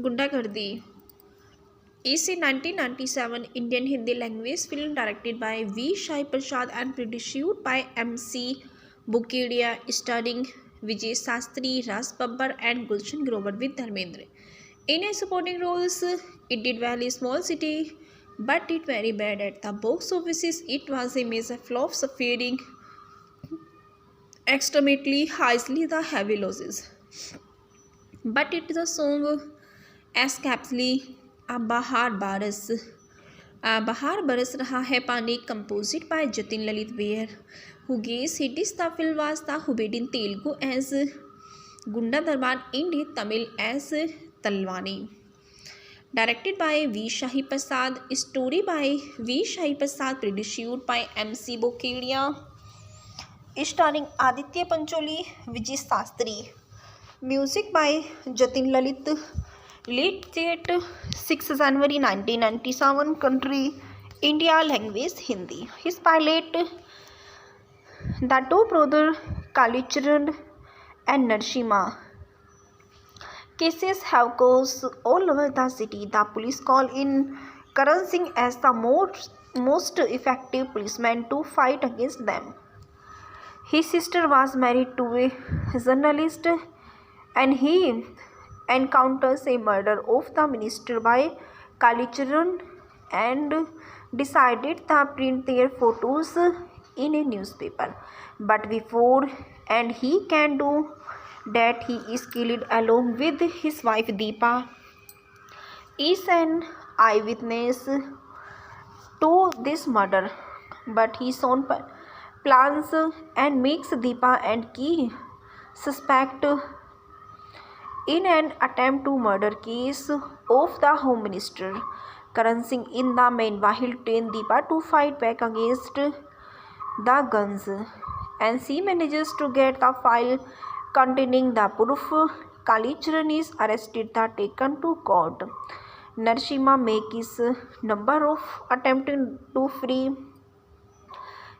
गुंडागर्दी is a 1997 Indian Hindi language film directed by V. Shai Prasad and produced by M.C. Bukedia, starring Vijay Sastry, Ras Babbar, and Gulshan Grover with Dharmendra. In a supporting roles, it did well in small city, but did very bad at the box office. It was a major flop, suffering extremely highly the heavy losses. But it the song escapely a Bahar Baras Raha Hai Pani, composed by Jatin Lalit Beer, who gave cities the film was the Hubed in Telugu as Gunda Darbar, in Tamil as Talwani. Directed by V. Shahi Prasad, story by V. Shahi Prasad, produced by M.C. Bokedia, starring Aditya Pancholi, Vijay Sastry. Music by Jatin Lalit. Late date 6 January 1997. Country India. Language Hindi. His pilot, the two brothers Kalicharan and Narsimha. Cases have caused all over the city. The police call in Karan Singh as the most effective policeman to fight against them. His sister was married to a journalist and he encounters a murder of the minister by Kalicharan and decided to print their photos in a newspaper. But before and he can do that, he is killed along with his wife Deepa. Is an eyewitness to this murder, but he soon plans and makes Deepa and key suspect in an attempt to murder case of the Home Minister. Karan Singh in the meanwhile train Deepa to fight back against the guns, and she manages to get the file containing the proof. Kalicharan is arrested and taken to court. Narsimha makes number of attempting to free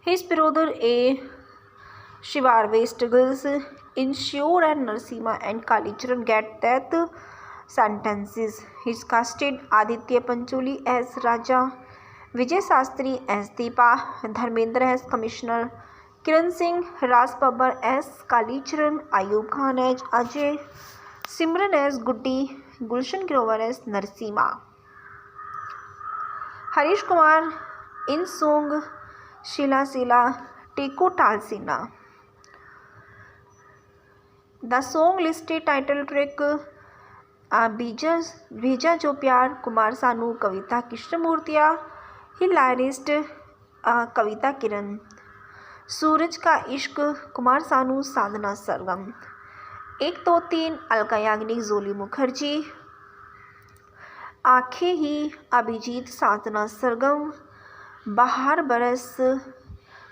his brother. A Shivarve struggles ensure and Narsimha and Kalicharan get death sentences. His casted Aditya Pancholi as Raja, Vijay Sastry as Deepa, Dharmendra as Commissioner, Kiran Singh, Ras Babbar as Kalicharan, Ayub Khan as Ajay, Simran as Guddi, Gulshan Grover as Narsimha. Harish Kumar in song Shila Sila Teko Talsina. The song listed title track Bheja Jo Pyar, Kumar Sanu, Kavita Krishnamurtiya, Hilarious Kavita Kiran, सूरज का इश्क कुमार सानू, साधना सरगम, एक दो तीन अलका याग्निक, जोली मुखर्जी, आंखें ही अभिजीत, साधना सरगम, बहार बरस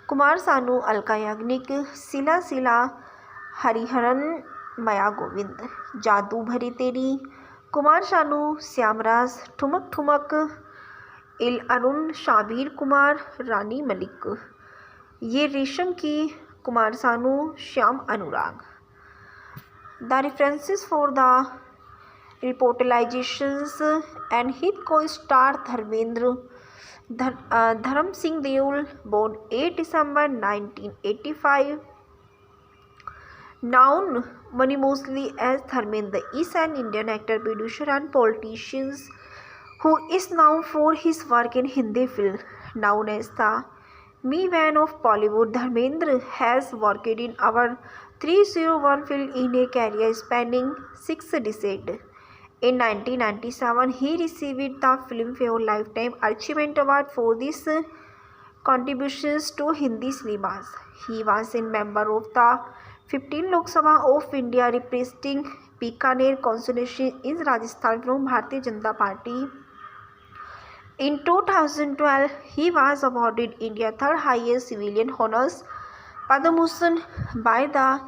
कुमार सानू, अलका याग्निक, सिला सिला हरिहरन, माया गोविंद, जादू भरी तेरी कुमार सानू, श्यामराज, ठुमक ठुमक, इल अरुण, शाबीर कुमार, रानी मलिक, ये रेशम की कुमार सानू, श्याम अनुराग. The references for the reportalizations and hit co-star Dharmendra Dharam Singh Deol, born 8 December 1985. Known money mostly as Dharmendra, is an Indian actor, producer and politician who is known for his work in Hindi film. Known as the Meevan of Bollywood, Dharmendra has worked in over 301 films in a career spanning 6 decades. In 1997, he received the Filmfare Lifetime Achievement Award for his contributions to Hindi cinemas. He was a member of the 15th Lok Sabha of India, representing Bikaner constituency in Rajasthan from Bharatiya Janata Party. In 2012, he was awarded India's third highest civilian honours, Padma Bhushan, by the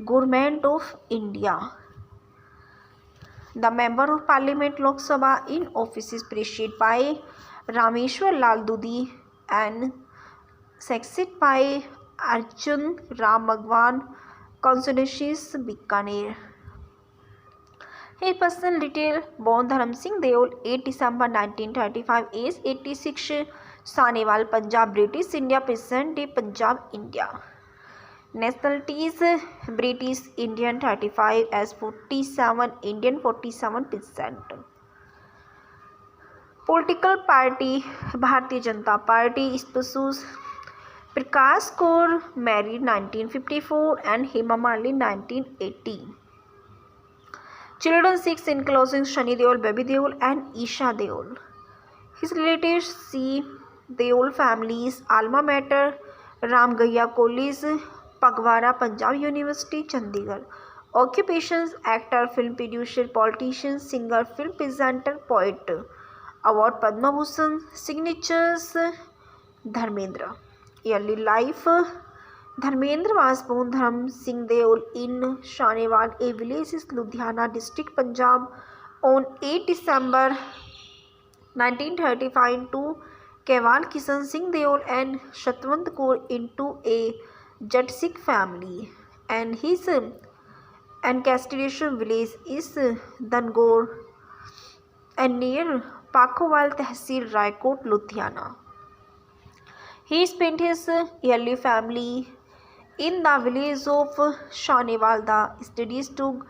Government of India. The Member of Parliament Lok Sabha in office is preceded by Rameshwar Lal Dudhi and succeeded by Arjun Ram Bhagwan, constituencies Bikaner. His personal detail: born Dharam Singh Deol, 8 December 1935, age 86, Sahnewal, Punjab, British India, present day Punjab, India. Nationalities: British Indian 35, as 47, Indian 47%. Political party: Bharatiya Janata Party. Spouses: Prakash Kaur, married 1954, and Hema Malini 1980. Children: 6, including Shani Deol, Baby Deol, and Isha Deol. His relatives: C. Deol families, alma mater Ramgaiya College, Pagwara, Punjab University, Chandigarh. Occupations: actor, film producer, politician, singer, film presenter, poet. Award: Padma Bhushan. Signatures: Dharmendra. Early life: Dharmendra was born Dharam Singh Deol in Sahnewal, a village in Ludhiana district, Punjab, on 8 December 1935 to Keval Kishan Singh Deol and Shatwant Kaur into a Jat Sikh family, and his ancestral village is Dangor and near Pakhowal Tehsil, Raikot, Ludhiana. He spent his early family in the village of Sahnewal. The studies to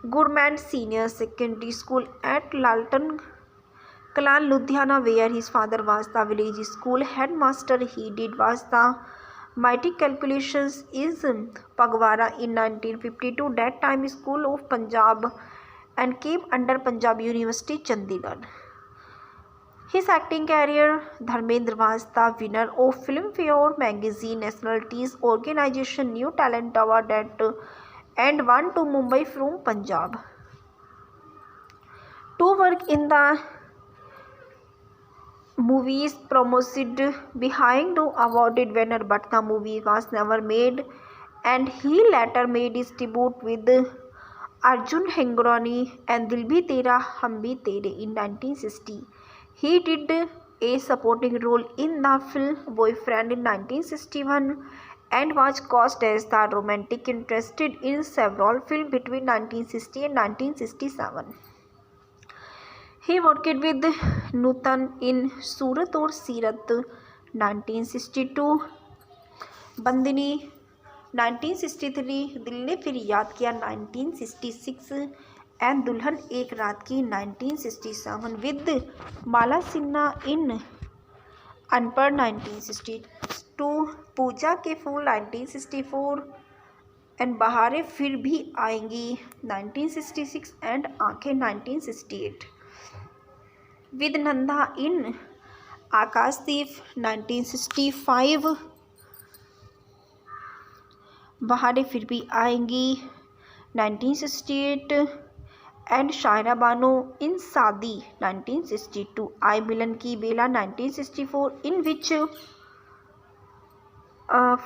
Government Senior Secondary School at Laltan Kalan, Ludhiana, where his father was the village school headmaster. He did was the matric calculations is Pagwara in 1952, that time School of Punjab, and came under Punjab University, Chandigarh. His acting career: Dharmendra was the winner of Filmfare Magazine Nationalities Organization New Talent Award and won to Mumbai from Punjab. To work in the movies promoted behind the awarded winner, but the movie was never made, and he later made his debut with Arjun Hengorani and Dil Bhi Tera Hum Bhi Tere in 1960. He did a supporting role in the film Boyfriend in 1961 and was cast as the romantic interest in several films between 1960 and 1967. He worked with Nutan in Surat और सीरत 1962, बंदिनी 1963, दिल ने फिर याद किया 1966 and दुल्हन एक रात की 1967 with माला सिन्हा in अनपढ़ 1962, पूजा के फूल 1964 and बहारें फिर भी आएंगी 1966 and आंखें 1968. With Nanda in Akashdeep 1965, बहारें फिर भी आएंगी 1968 and Shaira Bano in Saadi 1962, I Milan Ki Bela 1964, in which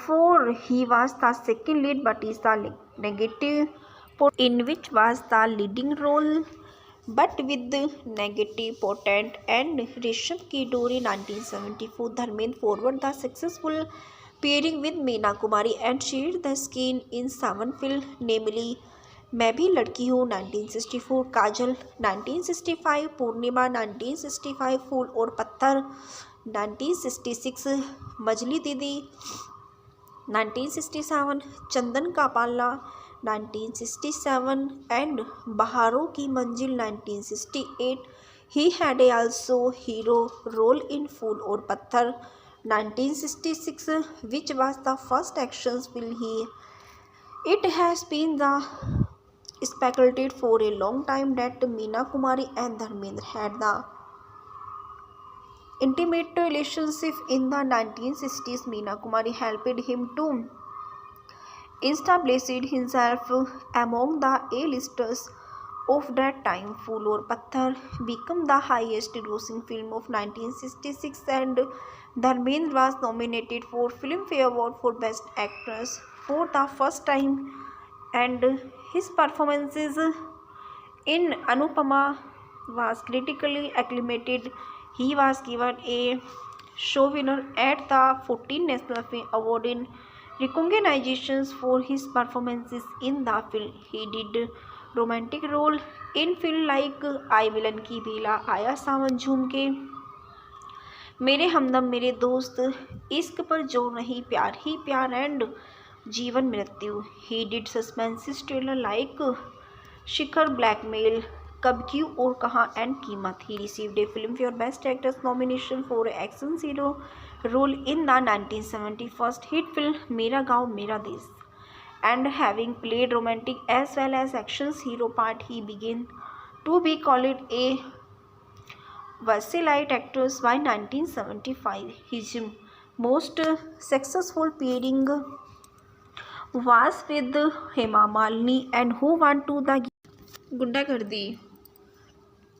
for he was the second lead but is the negative, in which was the leading role but with negative portent, and Resham Ki Dori 1974. Dharmendra forward the successful pairing with Meena Kumari and shared the screen in 7 films, namely मैं भी लड़की हूँ 1964, काजल 1965, पूर्णिमा 1965, फूल और पत्थर 1966, मजली दीदी 1967, चंदन का पाला 1967 and Baharon Ki Manzil 1968. He had also hero role in fool Aur Patthar 1966, which was the first action film he. It has been the speculated for a long time that Meena Kumari and Dharmendra had the intimate relationship in the 1960s. Meena Kumari helped him to establish himself among the A-listers of that time. Phool aur Patthar became the highest grossing film of 1966 and Dharmendra was nominated for Filmfare Award for Best Actress for the first time, and his performances in Anupama was critically acclaimed. He was given a show winner at the 14th National Film Award in recognitions for his performances in the film. He did romantic role in film like Aaye Milan Ki Bela, आया सावन झूम के, मेरे हमदम मेरे दोस्त, इश्क पर जो नहीं, प्यार ही प्यार and Jeevan Mrityu. He did suspense trailer like Shikhar, Blackmail, Kab, क्यों Aur Kahan and Keemat. He received a Filmfare best actress nomination for action hero role in the 1971 hit film Mera Gaon मेरा देश, and having played romantic as well as action hero part, he began to be called a versatile actor by 1975. His most successful pairing was with Hema Malini and Who Want to the Gundagardi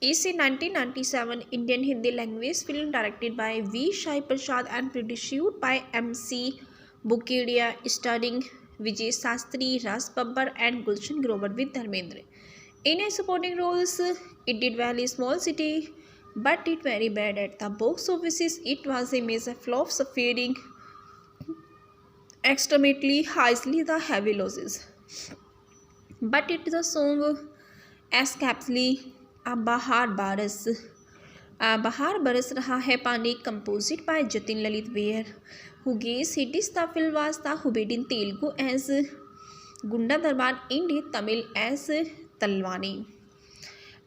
is a 1997 Indian Hindi language film directed by V. Shai Prasad and produced by M.C. Bukedia, starring Vijay Sastry, Ras Babbar and Gulshan Grover with Dharmendra. In a supporting roles, it did well in small city, but it very bad at the box office. It was a major flop, suffering extremely highly the heavy losses. But it the song escapely बहार बरस रहा है पानी, composed by Jatin Lalit Beer, who gave hits the film was the Hubbard in Telugu as Gunda Darbar, in Tamil as Talwani.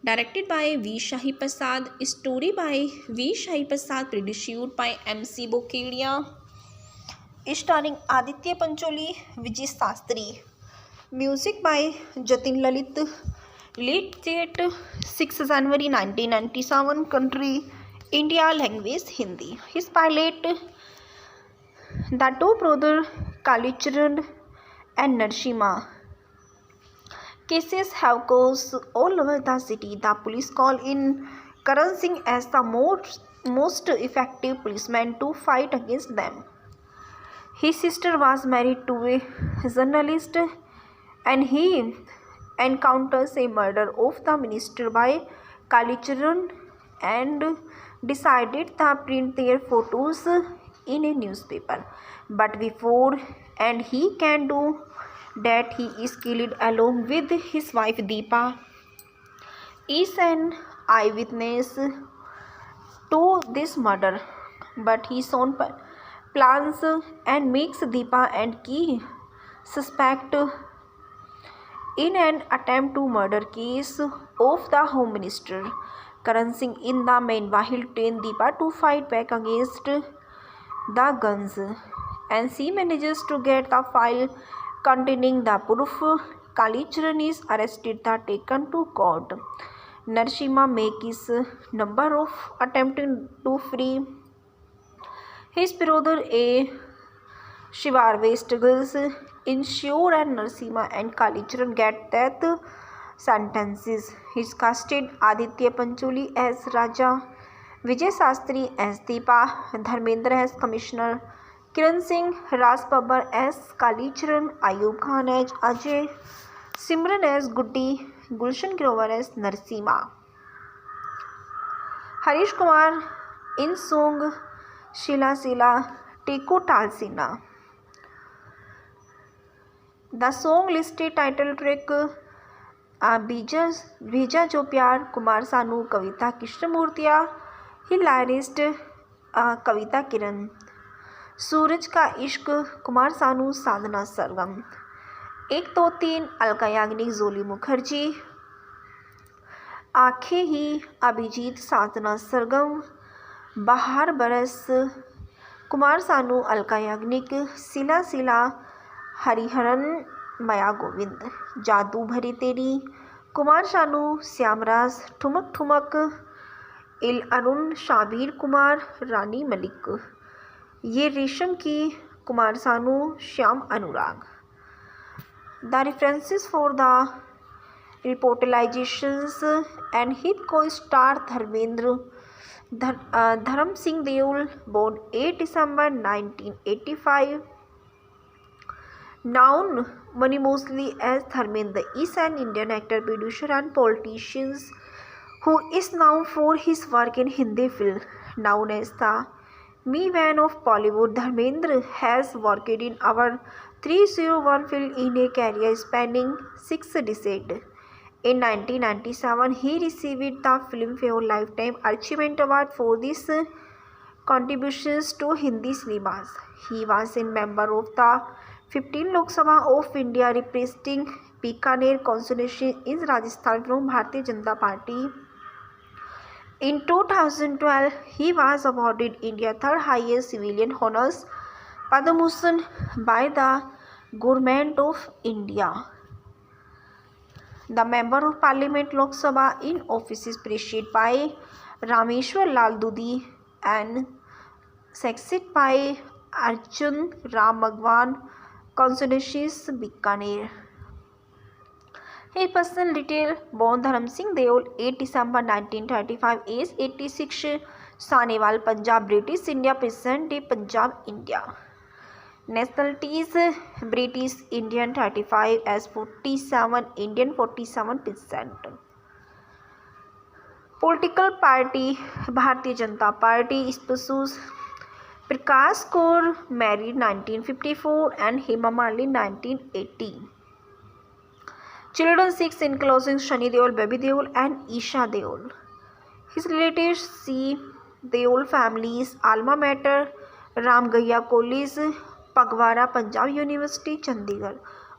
Directed by V. Shahi Prasad, story by V. Shahi Prasad, produced by M.C. Bokedia, starring Aditya Pancholi, Vijay Sastry. Music by Jatin Lalit. Late date 6 January 1997. Country India. Language Hindi. His pilot, the two brothers Kalicharan and Narasimha. Cases have caused all over the city. The police call in Karan Singh as the most effective policeman to fight against them. His sister was married to a journalist and he encounters a murder of the minister by Kalicharan and decided to print their photos in a newspaper. But before and he can do that, he is killed along with his wife Deepa. Is an eyewitness to this murder, but he soon plans and makes Deepa and key suspect in an attempt to murder case of the Home Minister. Karan Singh in the meanwhile trains Deepa to fight back against the guns, and she manages to get the file containing the proof. Kalicharan is arrested and taken to court. Narasimha makes number of attempting to free his brother. A Shivarve struggles ensure and Narasimha and Kalicharan get death sentences. His casted Aditya Pancholi as Raja, Vijay Sastry as Deepa, Dharmendra as Commissioner, Kiran Singh, Ras Babbar as Kalicharan, Ayub Khan as Ajay, Simran as Guddi, Gulshan Grover as Narasimha. Harish Kumar in song Shila Sila Teko Talsina. The song listed title track भेजा जो प्यार, कुमार सानू, कविता कृष्णमूर्तिया, हिलारिस्ट कविता किरण, सूरज का इश्क कुमार सानू, साधना सरगम, 1 2 3 अलका याग्निक, जोली मुखर्जी, आंखें ही अभिजीत, साधना सरगम, बहार बरस कुमार सानू, अलका याग्निक, सिला सिला हरिहरन, माया गोविंद, जादू भरी तेरी कुमार सानू, श्यामराज, ठुमक ठुमक, इल अरुण, शाबीर कुमार, रानी मलिक, ये रेशम की कुमार सानू, श्याम अनुराग. The references for the reportations and his co-star Dharmendra Dharam Singh Deol, born 8 December 1985. Known mostly as Dharmendra, is an Indian actor, producer and politician who is known for his work in Hindi film. Known as the Meevan of Bollywood, Dharmendra has worked in over 301 films in a career spanning 6 decades. In 1997, he received the Filmfare Lifetime Achievement Award for his contributions to Hindi cinemas. He was a member of the 15th Lok Sabha of India representing Bikaner constituency in Rajasthan from Bharatiya Janata Party. In 2012, he was awarded India's third highest civilian honors, Padma Bhushan, by the Government of India. The Member of Parliament Lok Sabha in office is preceded by Rameshwar Lal Dudhi and succeeded by Arjun Ram Bhagwan, constituencies Bikaner. His personal detail: born Dharam Singh Deol, 8 December 1935, age 86, Sahnewal, Punjab, British India, present day Punjab, India. Nationalities: British Indian 35, as 47, Indian 47%. Political party: Bharatiya Janata Party. Spouses: Prakash Kaur, married 1954, and Hema Malini 1980. Children 6, including Shani Deol, Baby Deol, and Isha Deol. His relatives: C. Deol families, alma mater Ram Gaya College, Pagwara, Punjab University, Chandigarh.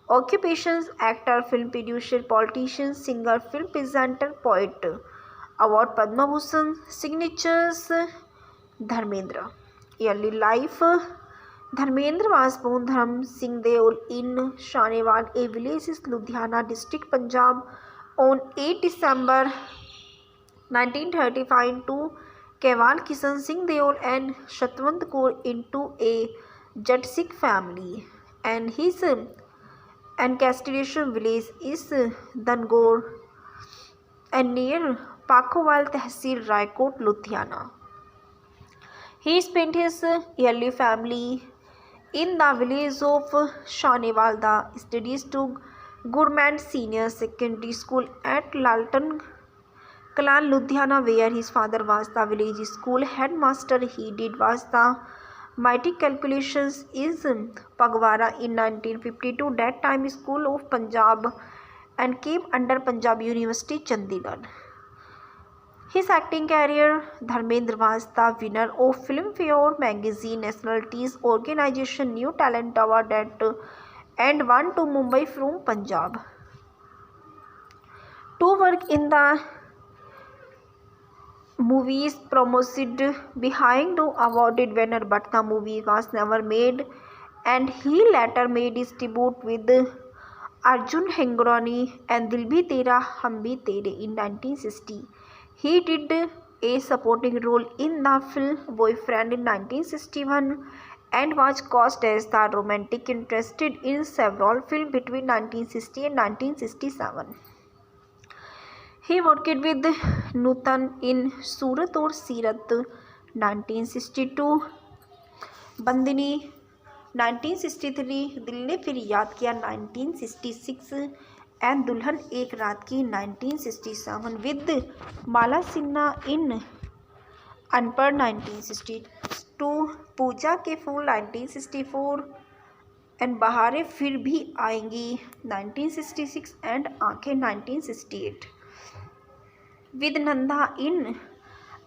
Occupations: actor, film producer, politician, singer, film presenter, poet. Award: Padma Bhushan. Signatures: Dharmendra. Early life: Dharmendra was born Dharam Singh Deol in Sahnewal, a village in Ludhiana district, Punjab, on 8 December 1935 to Kewal Kishan Singh Deol and Shatwant Kaur into a Jat Sikh family, and his ancestral village is Dangor and near Pakhowal Tehsil, Raikot, Ludhiana. He spent his early family in the village of Sahnewal. The studies to Government Senior Secondary School at Laltan Kalan, Ludhiana, where his father was the village school headmaster. He did was the matric calculations is Pagwara in 1952, that time School of Punjab, and came under Punjab University, Chandigarh. His acting career: Dharmendra was the winner of Filmfare Magazine Nationalities Organization New Talent Award and went to Mumbai from Punjab to work in the movies promoted behind the awarded winner, but the movie was never made, and he later made his debut with Arjun Hengorani and Dil Bhi Tera Hum Bhi Tere in 1960. He did a supporting role in the film Boyfriend in 1961 and was cast as the romantic interest in several films between 1960 and 1967. He worked with Nutan in Surat और सीरत 1962, बंदिनी 1963, दिल ने फिर याद किया 1966 and दुल्हन एक रात की 1967 with माला सिन्हा in अनपढ़ 1962, पूजा के फूल 1964 and बहारें फिर भी आएंगी 1966 and आंखें 1968. with Nanda in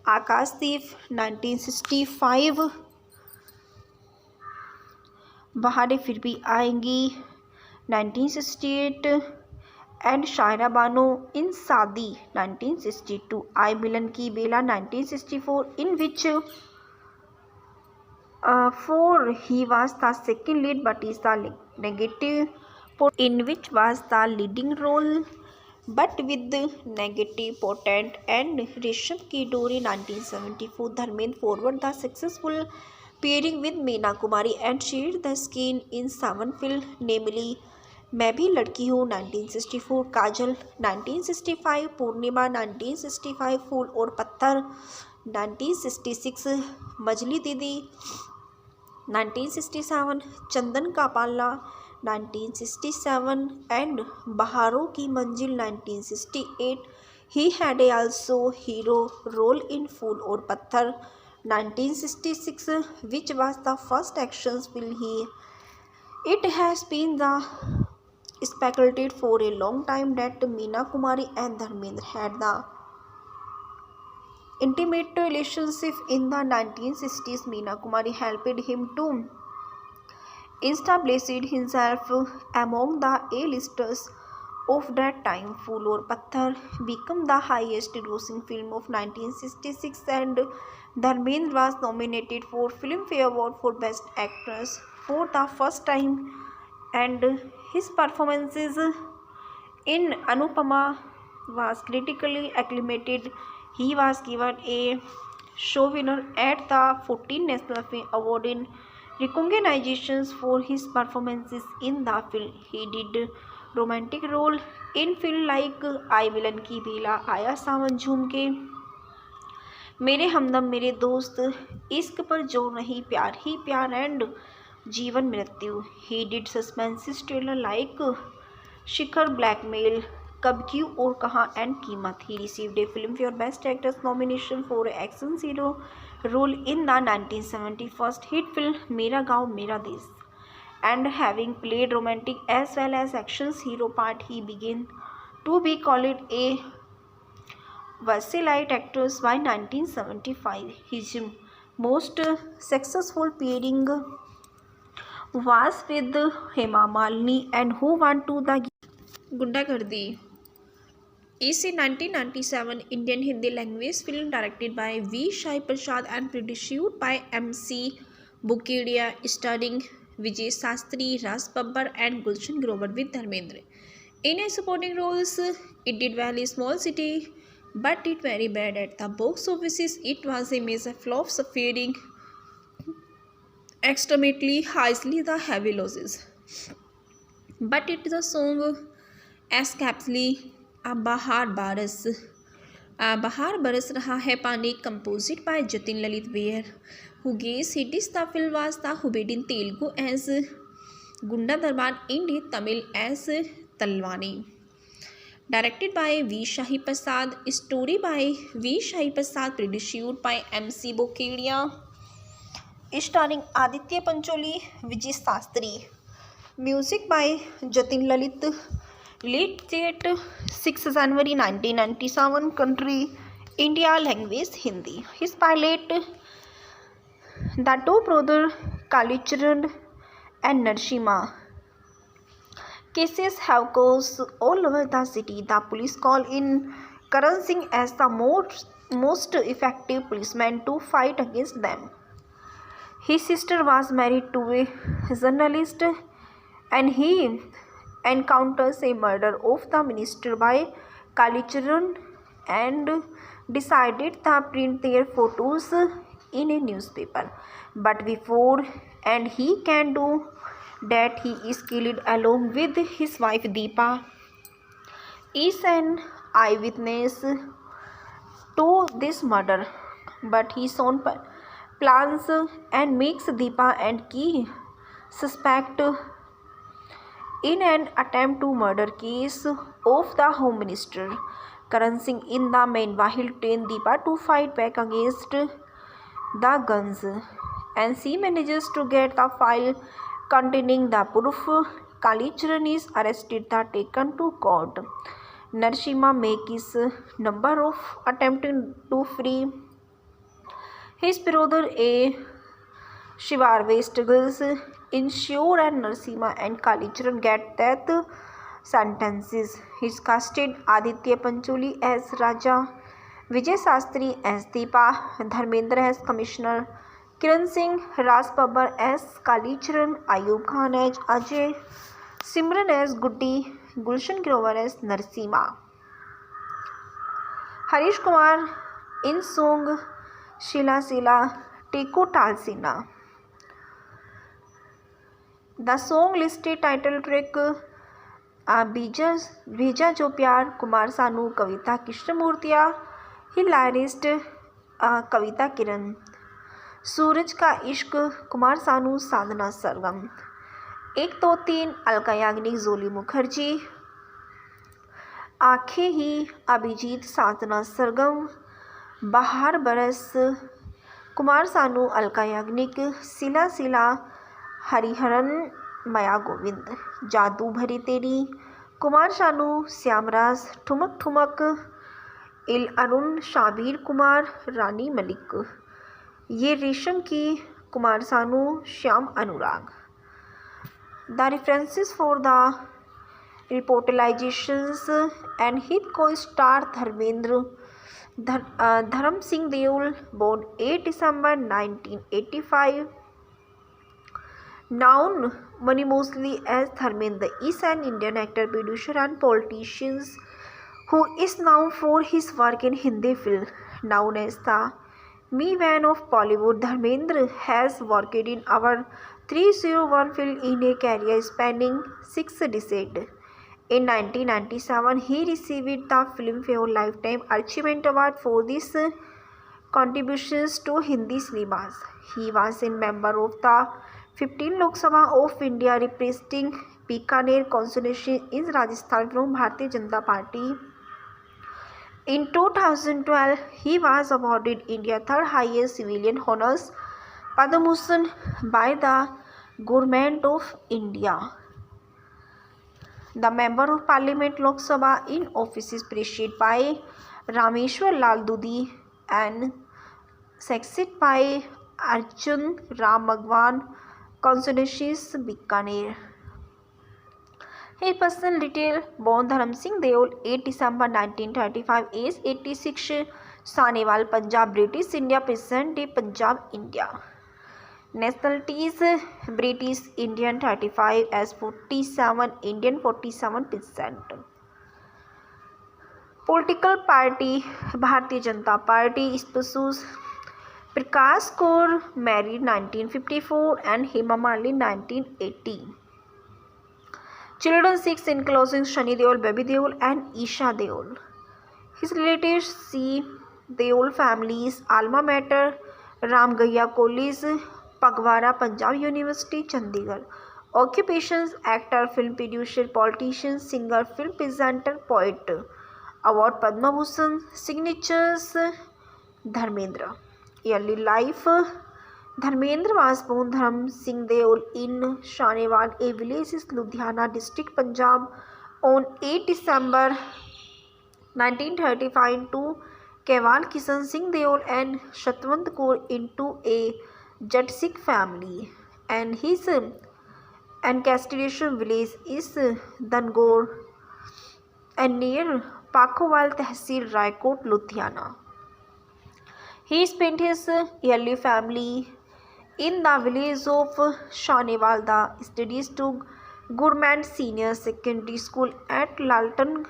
Akashdeep 1965, बहारें फिर भी आएंगी 1968 and Shaira Bano in Saadi 1962, I Milan Ki Bela 1964, in which for he was the second lead but is the negative, in which was the leading role but with negative portent, and Rishabh Ki Dori 1974, Dharmendra forward the successful pairing with Meena Kumari and shared the screen in 7 films, namely मैं भी लड़की हूँ 1964, काजल 1965, पूर्णिमा 1965, फूल और पत्थर 1966, मजली दीदी 1967, चंदन का पाला 1967 and Baharon Ki Manzil 1968. He had also hero role in fool Aur Patthar 1966, which was the first action film he. It has been the speculated for a long time that Meena Kumari and Dharmendra had the intimate relationship. In the 1960s, Meena Kumari helped him to establish himself among the A-listers of that time. Phool Aur Patthar became the highest grossing film of 1966 and Dharmendra was nominated for Filmfare Award for Best Actress for the first time, and his performances in Anupama was critically acclaimed. He was given a show winner at the 14th National Film Award in recognitions for his performances in the film. He did romantic role in film like आई विलन की बेला, आया सावन झूम के, मेरे हमदम मेरे दोस्त, इश्क पर जो नहीं, प्यार ही प्यार एंड जीवन मृत्यु. He did suspense thriller like Shikhar, Blackmail, Kab, क्यों और कहाँ एंड कीमत. He received a Filmfare Best Actress nomination for action hero role in the 1971 hit film मेरा गाँव मेरा देश, and having played romantic as well as action hero part, he began to be called a versatile actor by 1975. His most successful pairing was with Hema Malini and Who Want to the Gundagardi is a 1997 Indian Hindi language film directed by V. Shai Prasad and produced by M.C. Bukedia, starring Vijay Sastry, Raj Babbar and Gulshan Grover with Dharmendra in a supporting roles. It did well in small city, but it very bad at the box office. It was a major flop, suffering extremely highly the heavy losses. But it is a song escapely Bahar Baras. Bahar Baras Raha Hai Pani, composed by Jatin Lalit Beer, who gave cities. The film was the dubbed in Telugu as Gunda Darbar, in Tamil as Talwani. Directed by V. Shahi Prasad, story by V. Shahi Prasad, produced by M.C. Bokedia, starring Aditya Pancholi, Vijay Sastry. Music by Jatin Lalit. Released date 6 January 1997. Country India. Language Hindi. His pilot, the two brothers Kalicharan and Narsimha. Cases have caused all over the city. The police call in Karan Singh as the most effective policeman to fight against them. His sister was married to a journalist, and he encounters a murder of the minister by Kalicharan and decided to print their photos in a newspaper. But before and he can do that, he is killed along with his wife. Deepa is an eyewitness to this murder, but he soon plans and makes Deepa and key suspect in an attempt to murder case of the Home Minister. Karan Singh in the meanwhile trains Deepa to fight back against the guns, and she manages to get the file containing the proof. Kalicharan is arrested and taken to court. Narsimha makes number of attempting to free his brother. A Shivarve struggles ensure, and Narsimha and Kalicharan get death sentences. He casted Aditya Pancholi as Raja, Vijay Sastry as Deepa, Dharmendra as Commissioner, Kiran Singh, Raj Babbar as Kalicharan, Ayub Khan as Ajay, Simran as Guddi, Gulshan Grover as Narsimha. Harish Kumar in song Shila Sila Teko Talsina. The song listed title track भेजा जो प्यार, कुमार सानू, कविता कृष्णमूर्तिया, हिलारिस्ट कविता किरण, सूरज का इश्क कुमार सानू, साधना सरगम, 1 2 3 अलका याग्निक, जोली मुखर्जी, आंखें ही अभिजीत, साधना सरगम, बहार बरस कुमार सानू, अलका याग्निक, सिला सिला हरिहरन माया गोविंद, जादू भरी तेरी, कुमार शानू, श्यामराज, ठुमक ठुमक, इल अरुण, शाबीर कुमार, रानी मलिक, ये रेशम की, कुमार सानू, श्याम अनुराग. The references for the reportalizations and hit co-star Dharam Singh Deol, born 8 December 1985, known mostly as Dharmendra, is an Indian actor, producer and politician who is known for his work in Hindi film. Known as the Meevan of Bollywood, Dharmendra has worked in over 301 films in a career spanning 6 decades. In 1997, he received the Filmfare Lifetime Achievement Award for his contributions to Hindi cinemas. He was a member of the 15th Lok Sabha of India representing Bikaner constituency in Rajasthan from Bharatiya Janata Party. In 2012, he was awarded India's third highest civilian honors, Padma Bhushan, by the Government of India. The Member of Parliament Lok Sabha in office is preceded by Rameshwar Lal Dudhi and succeeded by Arjun Ram Bhagwan, constituencies Bikaner. His personal detail: born Dharam Singh Deol, 8 December 1935, age 86, Sahnewal, Punjab, British India, present day Punjab, India. Nationalities: British Indian 35, as 47, Indian 47%. Political party: Bharatiya Janata Party. Spouse: Prakash Kaur, married 1954, and Hema Malini 1980. Children 6, including Shani Deol, Baby Deol, and Isha Deol. His relatives: C. Deol families, alma mater, Ram Gaya College, Pagwara, Punjab University, Chandigarh. Occupations: actor, film producer, politician, singer, film presenter, poet. Award: Padma Bhushan. Signatures: Dharmendra. Early life: Dharmendra was born Dharam Singh Deol in Sahnewal, a village in Ludhiana district, Punjab, on 8 December 1935 to Kewal Kishan Singh Deol and Shatwant Kaur into a Jat Sikh family, and his ancestral village is Dangor and near Pakhowal Tehsil, Raikot, Ludhiana. He spent his early family in the village of Sahnewal. The studies to Government Senior Secondary School at Laltan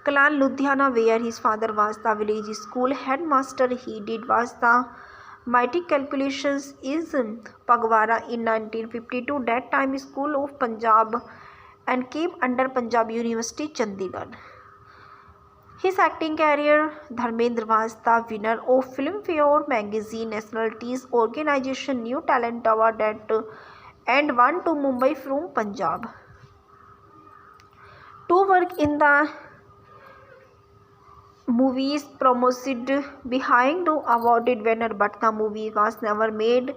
Kalan, Ludhiana, where his father was the village school headmaster. He did was the matric calculations is Pagwara in 1952, that time School of Punjab, and came under Punjab University, Chandigarh. His acting career: Dharmendra was the winner of Filmfare Magazine Nationalities Organization New Talent Award and won to Mumbai from Punjab. To work in the movies promoted behind the awarded winner, but the movie was never made,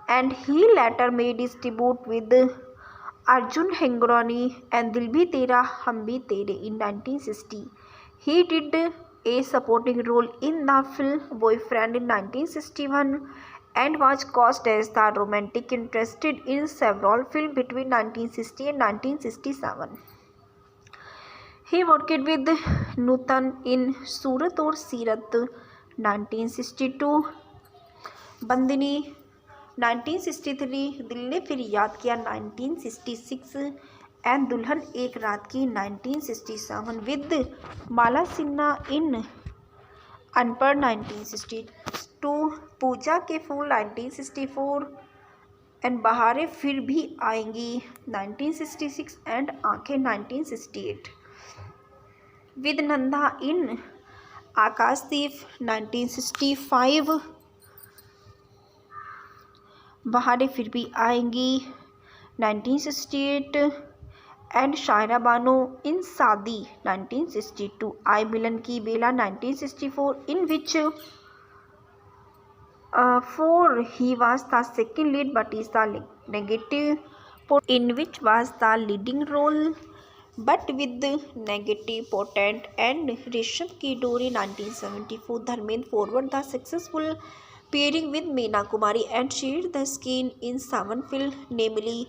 and he later made his debut with Arjun Hengrani and Dil Bhi Tera Hum Bhi Tere in 1960. He did a supporting role in the film Boyfriend in 1961 and was cast as the romantic interest in several films between 1960 and 1967. He worked with Nutan in Surat और सीरत 1962, बंदिनी 1963, दिल ने फिर याद किया 1966, and दुल्हन एक रात की 1967 with माला सिन्हा in अनपढ़ 1962, पूजा के फूल 1964, and बहारें फिर भी आएंगी 1966 and आंखें 1968. With Nanda in Akashdeep 1965, बहारें फिर भी आएंगी 1968, and Shaira Bano in Saadi 1962, I Milan Ki Bela 1964, in which he was the second lead but is the negative in which was the leading role, but with the negative potent and Rishabh Ki Dori 1974. Dharmendra forward the successful pairing with Meena Kumari and shared the screen in 7 films, namely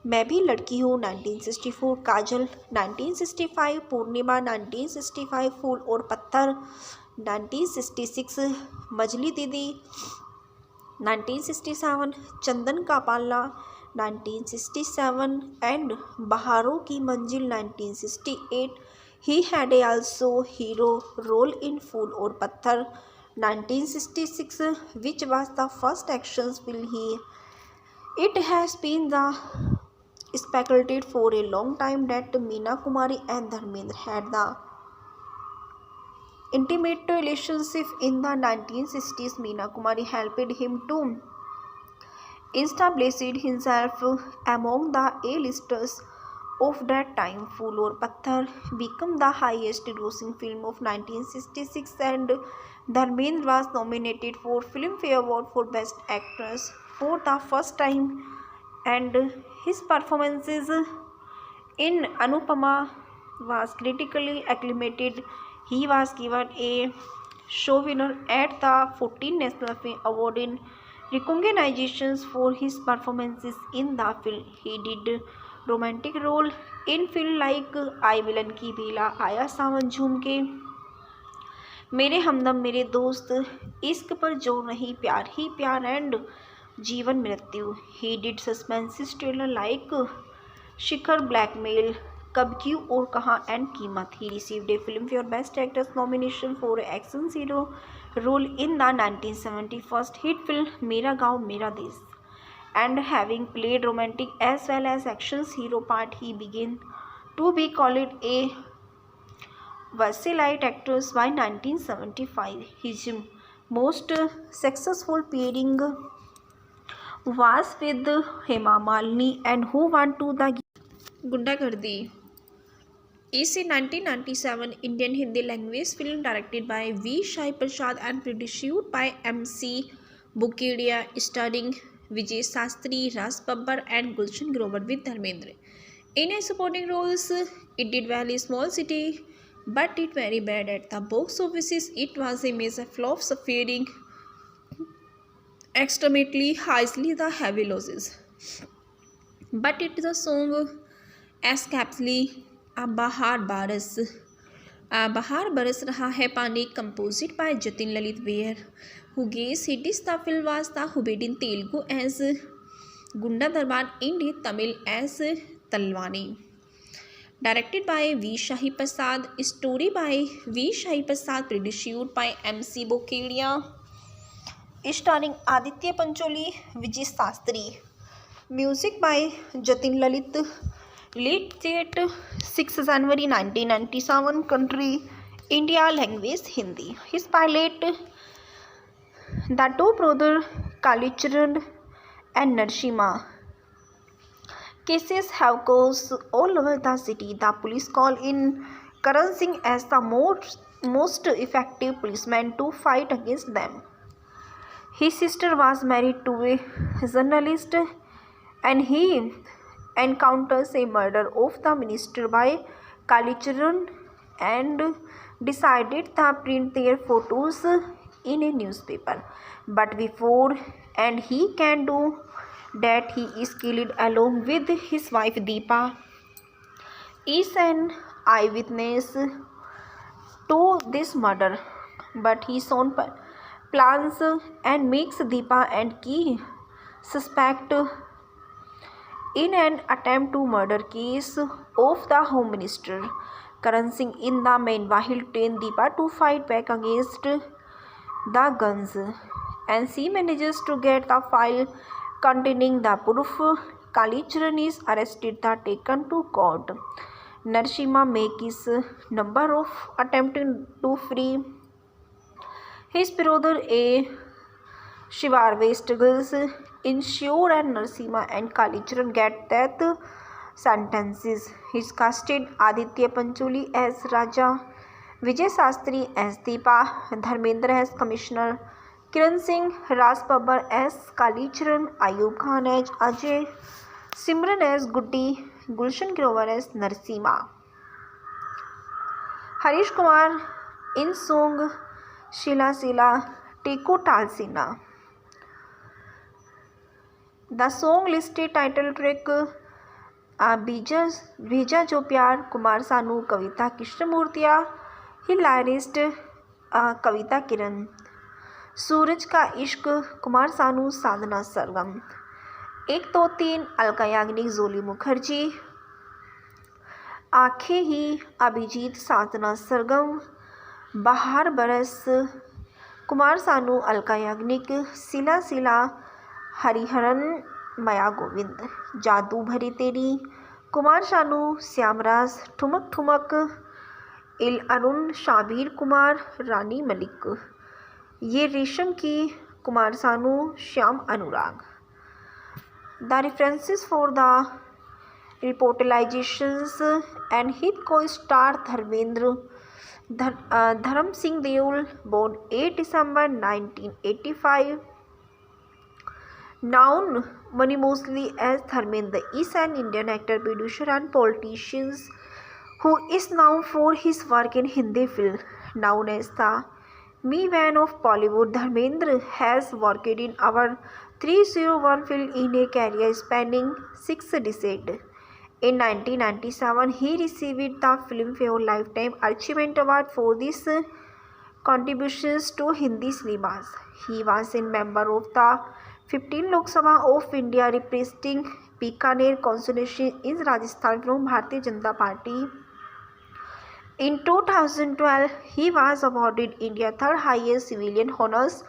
मैं भी लड़की हूँ 1964, काजल 1965, पूर्णिमा 1965, फूल और पत्थर 1966, मजली दीदी 1967, चंदन का पाला 1967 and Baharon Ki Manzil 1968. He had also hero role in fool Aur Patthar 1966, which was the first action film he. It has been the speculated for a long time that Meena Kumari and Dharmendra had the intimate relationship in the 1960s. Meena Kumari helped him to establish himself among the A-listers of that time. Phool aur Patthar became the highest grossing film of 1966 and Dharmendra was nominated for Filmfare Award for Best Actress for the first time, and his performances in Anupama was critically acclaimed. He was given a show winner at the 14th National Film Award in recognitions for his performances in the film. He did romantic role in film like आई विलन की बेला, आया सावन झूम के, मेरे हमदम मेरे दोस्त, इश्क पर जोर नहीं, प्यार ही प्यार एंड जीवन मृत्यु. He did suspense thriller like Shikhar, Blackmail, Kab, क्यों और कहाँ एंड कीमत. He received a Filmfare Best Actress nomination for action hero role in the 1971 hit film मेरा गाँव मेरा देश, and having played romantic as well as action hero part, he began to be called a versatile actor by 1975. His most successful pairing was with Hema Malini and Who Want to the Gundagardi is a 1997 Indian Hindi language film directed by V. Shai Prasad and produced by M.C. Bukedia, starring Vijay Sastry, Ras Babbar and Gulshan Grover with Dharmendra in a supporting roles. It did well in small city, but it very bad at the box offices. It was a major flop, suffering extremely highly the heavy losses. But it is a song escapely Bahar Baras Raha Hai Pani, composed by Jatin Lalit Beer, who gave cities. The film was the dubbed in Telugu as Gunda Darbar, in Tamil as Talwani. Directed by V. Shahi Prasad, story by V. Shahi Prasad, produced by M.C. Bokedia, starring Aditya Pancholi, Vijay Sastry. Music by Jatin Lalit. Released date 6 January 1997. Country India. Language Hindi. His pilot, the two brothers Kalicharan and Narasimha. Cases have caused all over the city. The police call in Karan Singh as the most effective policeman to fight against them. His sister was married to a journalist and he encounters a murder of the minister by Kalicharan and decided to print their photos in a newspaper. But before and he can do that, he is killed along with his wife Deepa. Is an eyewitness to this murder, but his own plans and makes Deepa and Ki suspect in an attempt to murder case of the Home Minister. Karan Singh in the meanwhile trains Deepa to fight back against the guns, and she manages to get the file containing the proof. Kalicharan is arrested and taken to court. Narasimha makes number of attempting to free his brother. A Shivarve struggles ensure and Narasimha and Kalicharan get death sentences. His casted Aditya Pancholi as Raja, Vijay Sastry as Deepa, Dharmendra as Commissioner, Kiran Singh, Ras Babbar as Kalicharan, Ayub Khan as Ajay, Simran as Goody, Gulshan Grover as Narsima. Harish Kumar in song Shila Sila Tiku Talsina. The song listed title track भेजा जो प्यार कुमार सानू, कविता कृष्णमूर्तिया, हिलारिस्ट कविता किरण, सूरज का इश्क कुमार सानू, साधना सरगम, एक तो तीन अलका याग्निक, जोली मुखर्जी, आंखें ही अभिजीत, साधना सरगम, बाहर बरस कुमार सानू, अलका याग्निक, सिला सिला हरिहरन, माया गोविंद, जादू भरी तेरी कुमार सानू, श्यामराज, ठुमक ठुमक इल अरुण, शाबीर कुमार, रानी मलिक, ये रेशम की कुमार सानू, श्याम अनुराग. The references for the reportalizations and hit co-star Dharam Singh Deol, born 8 December 1985. Known mostly as Dharmendra, is an Indian actor, producer and politician who is known for his work in Hindi film. Known as the Meevan of Bollywood, Dharmendra has worked in over 301 films in a career spanning 6 decades. In 1997, he received the Filmfare Lifetime Achievement Award for his contributions to Hindi cinemas. He was a member of the 15th Lok Sabha of India, representing Bikaner constituency in Rajasthan from Bharatiya Janata Party. In 2012, he was awarded India's third highest civilian honours,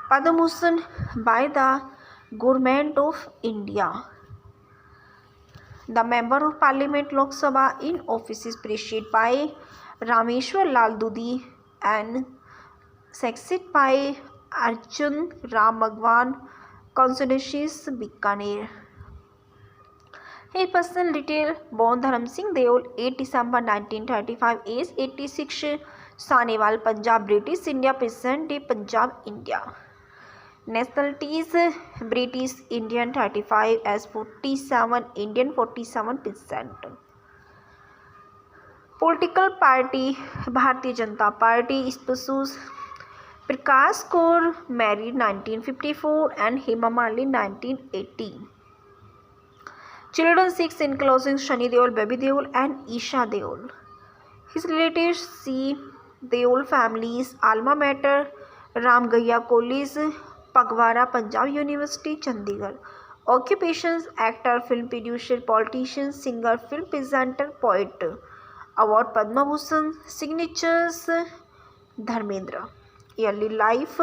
Padma Bhushan, by the Government of India. The Member of Parliament Lok Sabha in office is preceded by Rameshwar Lal Dudhi and succeeded by Arjun Ram Bhagwan, constituencies Bikaner. His personal detail: born Dharam Singh Deol, 8 December 1935, age 86, Sahnewal, Punjab, British India, present day Punjab, India. Nationalities: British Indian 35, as 47, Indian 47%. Political party: Bharatiya Janata Party. Spouse: Prakash Kaur, married 1954, and Hema Malini 1980. Children 6, including Shani Deol, Baby Deol, and Isha Deol. His relatives: C. Deol families, alma mater Ramgaiya College, Pagwara, Punjab University, Chandigarh. Occupations: actor, film producer, politician, singer, film presenter, poet. Award: Padma Bhushan. Signatures: Dharmendra. Early life: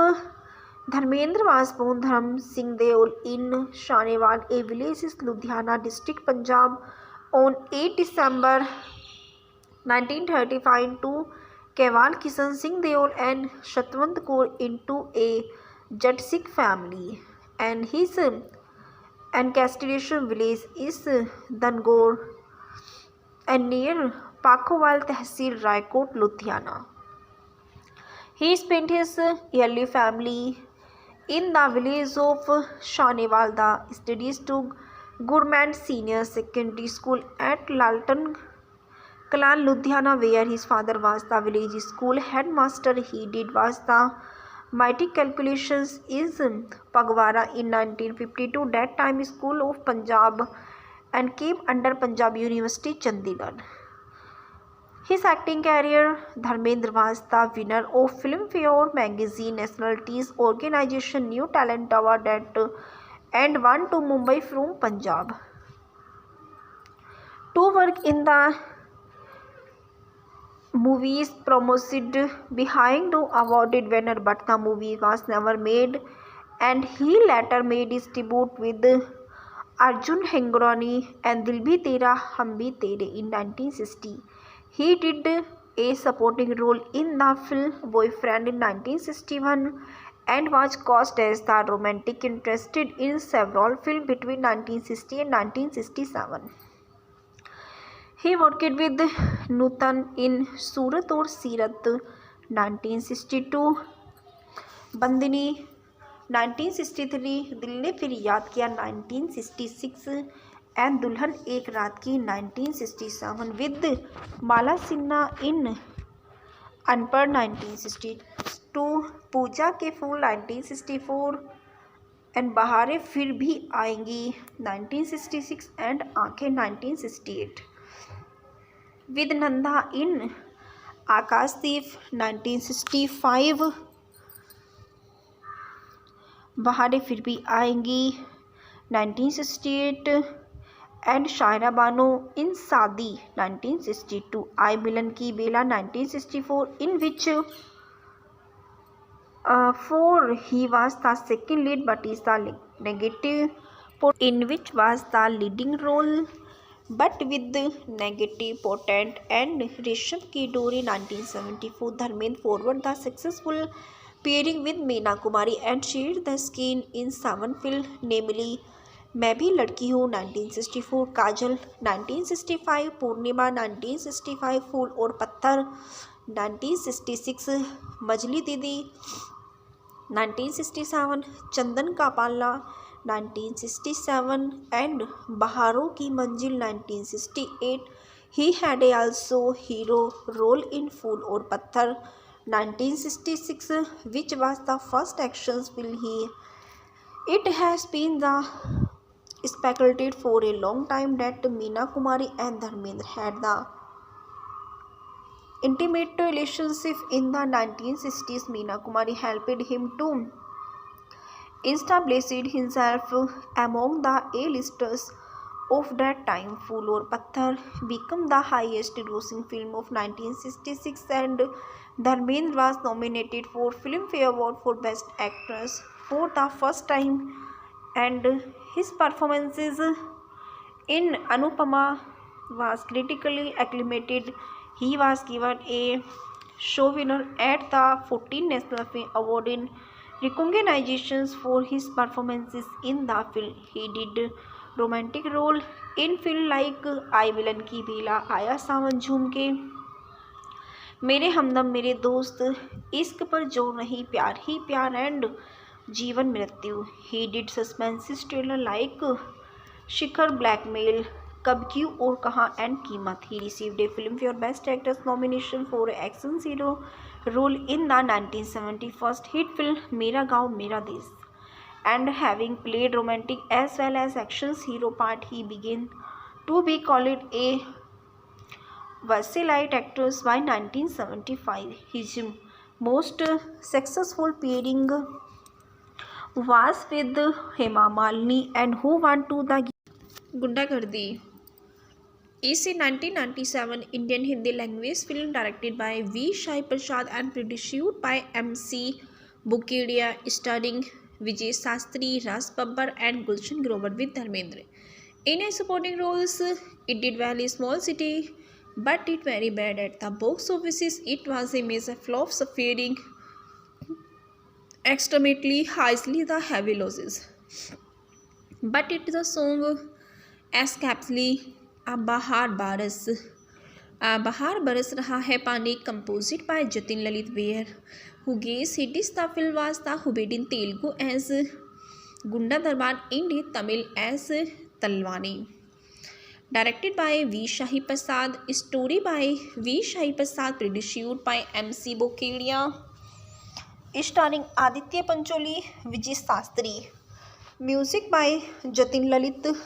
Dharmendra was born Dharam Singh Deol in Sahnewal, a village in Ludhiana district, Punjab, on 8 December 1935 to Kewal Kishan Singh Deol and Shatwant Kaur into a Jat Sikh family, and his ancestral village is Dangor and near Pakhowal Tehsil, Raikot, Ludhiana. He spent his early family in the village of Sahnewal. The studies to Government Senior Secondary School at Laltan Kalan, Ludhiana, where his father was the village school headmaster. He did was the matric calculations is Pagwara in 1952, that time School of Punjab, and came under Punjab University, Chandigarh. His acting career: Dharmendra was the winner of Filmfare Magazine Nationalities Organization New Talent Award and won to Mumbai from Punjab. To work in the movies promoted behind the awarded winner, but the movie was never made, and he later made his debut with Arjun Hengorani and Dil Bhi Tera Hum Bhi Tere in 1960. He did a supporting role in the film Boyfriend in 1961 and was cast as the romantic interest in several films between 1960 and 1967. He worked with Nutan in Surat or Sirat 1962, Bandini 1963, Dil Ne Fir Yaad Kiya 1966, and Dulhan Ek Raat Ki 1967 with Mala Sinha in Unpad 1962, पूजा के फूल 1964 and बहारें फिर भी आएंगी 1966 and आंखें 1968 with Nanda इन आकाशदीप 1965, बहारें फिर भी आएंगी 1968 and Shayara Bano इन शादी 1962, आई मिलन की बेला 1964 इन विच for he was the second lead but is the negative in which was the leading role but with the negative potent and Rishabh Ki Dori 1974, Dharmendra forward the successful pairing with Meena Kumari and shared the screen in 7 films namely मैं भी लड़की हूँ 1964, काजल 1965, पूर्णिमा 1965, फूल और पत्थर 1966, मजली दीदी 1967, चंदन का पालना 1967 and Baharon Ki Manzil 1968, he had also hero role in Phool Aur Patthar 1966 which was the first action film he it has been the speculated for a long time that Meena Kumari and Dharmendra had the intimate relationship in the 1960s. Meena Kumari helped him to establish himself among the A-listers of that time. Phool Aur Patthar became the highest grossing film of 1966 and Dharmendra was nominated for Filmfare Award for Best Actress for the first time and his performances in Anupama was critically acclaimed. He was given a show winner at the 14th National Film Award in recognitions for his performances in the film. He did romantic role in film like आई विलन की बेला, आया सावन झूम के, मेरे हमदम मेरे दोस्त, इश्क पर जोर नहीं, प्यार ही प्यार एंड जीवन मृत्यु. He did suspense thriller like Shikhar, Blackmail, Kab, क्यों और कहाँ एंड कीमत. He received a Filmfare Best Actress nomination for action hero role in the 1971 hit film मेरा गाँव मेरा देश. And having played romantic as well as action hero part, he began to be called a versatile actor by 1975. His most successful pairing was with Hema Malini and Who Want to the Gundagardi is a 1997 Indian Hindi language film directed by V. Shai Prasad and produced by M.C. Bukedia, starring Vijay Sastry, Ras Babbar and Gulshan Grover with Dharmendra. In a supporting roles, it did well in small city, but it very bad at the box office. It was a major flop, suffering extremely highly the heavy losses. But it is a song escapely Bahar Baras. Bahar Baras Raha Hai Pani, composed by Jatin Lalit Bear, who gave hits the film was the Hubed in Telugu as Gunda Darbar, in Tamil as Talwani. Directed by V. Shahi Prasad, story by V. Shahi Prasad, produced by M.C. Bokedia, starring Aditya Pancholi, Vijay Sastry. Music by Jatin Lalit.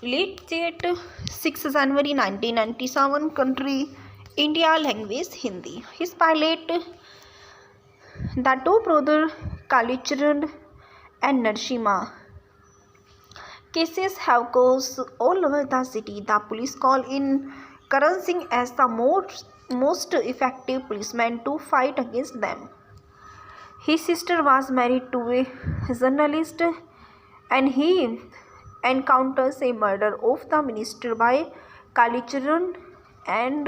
Released date 6 January 1997. Country India. Language Hindi. His pilot, the two brothers Kalicharan and Narsimha. Cases have caused all over the city. The police call in Karan Singh as the most effective policeman to fight against them. His sister was married to a journalist and he encounters a murder of the minister by Kalicharan and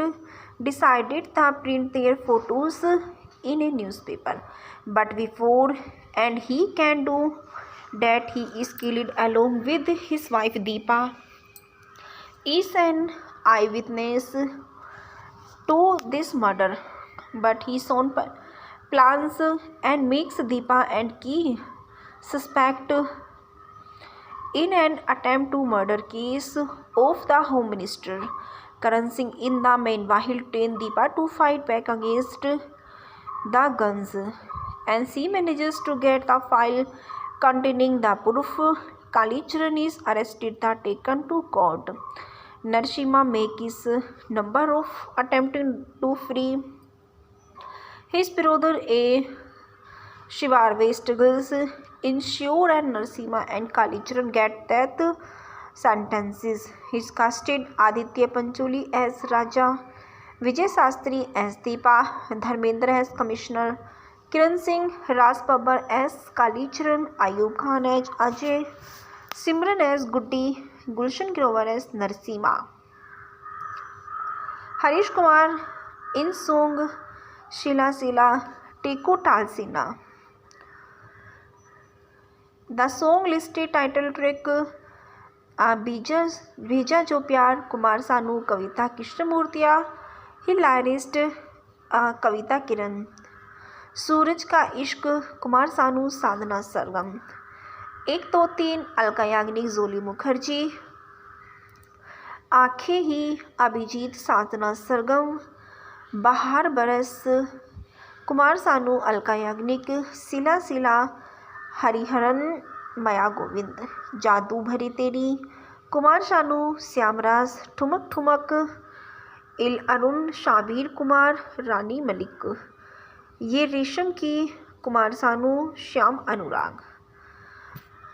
decided to print their photos in a newspaper. But before and he can do that, he is killed along with his wife Deepa. Is an eyewitness to this murder, but his own plans and makes Deepa and key suspect in an attempt to murder case of the Home Minister. Karan Singh in the meanwhile trained Deepa to fight back against the guns, and she manages to get the file containing the proof. Kalicharan is arrested and taken to court. Narasimha makes number of attempting to free his brother. A Shivarve struggles ensure, and Narasimha and Kalicharan get death sentences. He's casted Aditya Pancholi as Raja, Vijay Sastry as Deepa, Dharmendra as Commissioner, Kiran Singh, Raj Babbar as Kalicharan, Ayub Khan as Ajay, Simran as Guddi, Gulshan Grover as Narasimha. Harish Kumar in song Shila Sila Teko Talsina. The song listed title track भेजा जो प्यार कुमार सानू, कविता कृष्णमूर्तिया, हिलारिस्ट कविता किरण, सूरज का इश्क कुमार सानू, साधना सरगम, 1 2 3 अलका याग्निक, जोली मुखर्जी, आंखें ही अभिजीत, साधना सरगम, बाहर बरस कुमार सानू, अलका याग्निक, सिला सिला हरिहरन, माया गोविंद, जादू भरी तेरी कुमार शानू, श्यामराज, ठुमक ठुमक, इल अरुण, शाबीर कुमार, रानी मलिक, ये रेशम की कुमार सानू, श्याम अनुराग.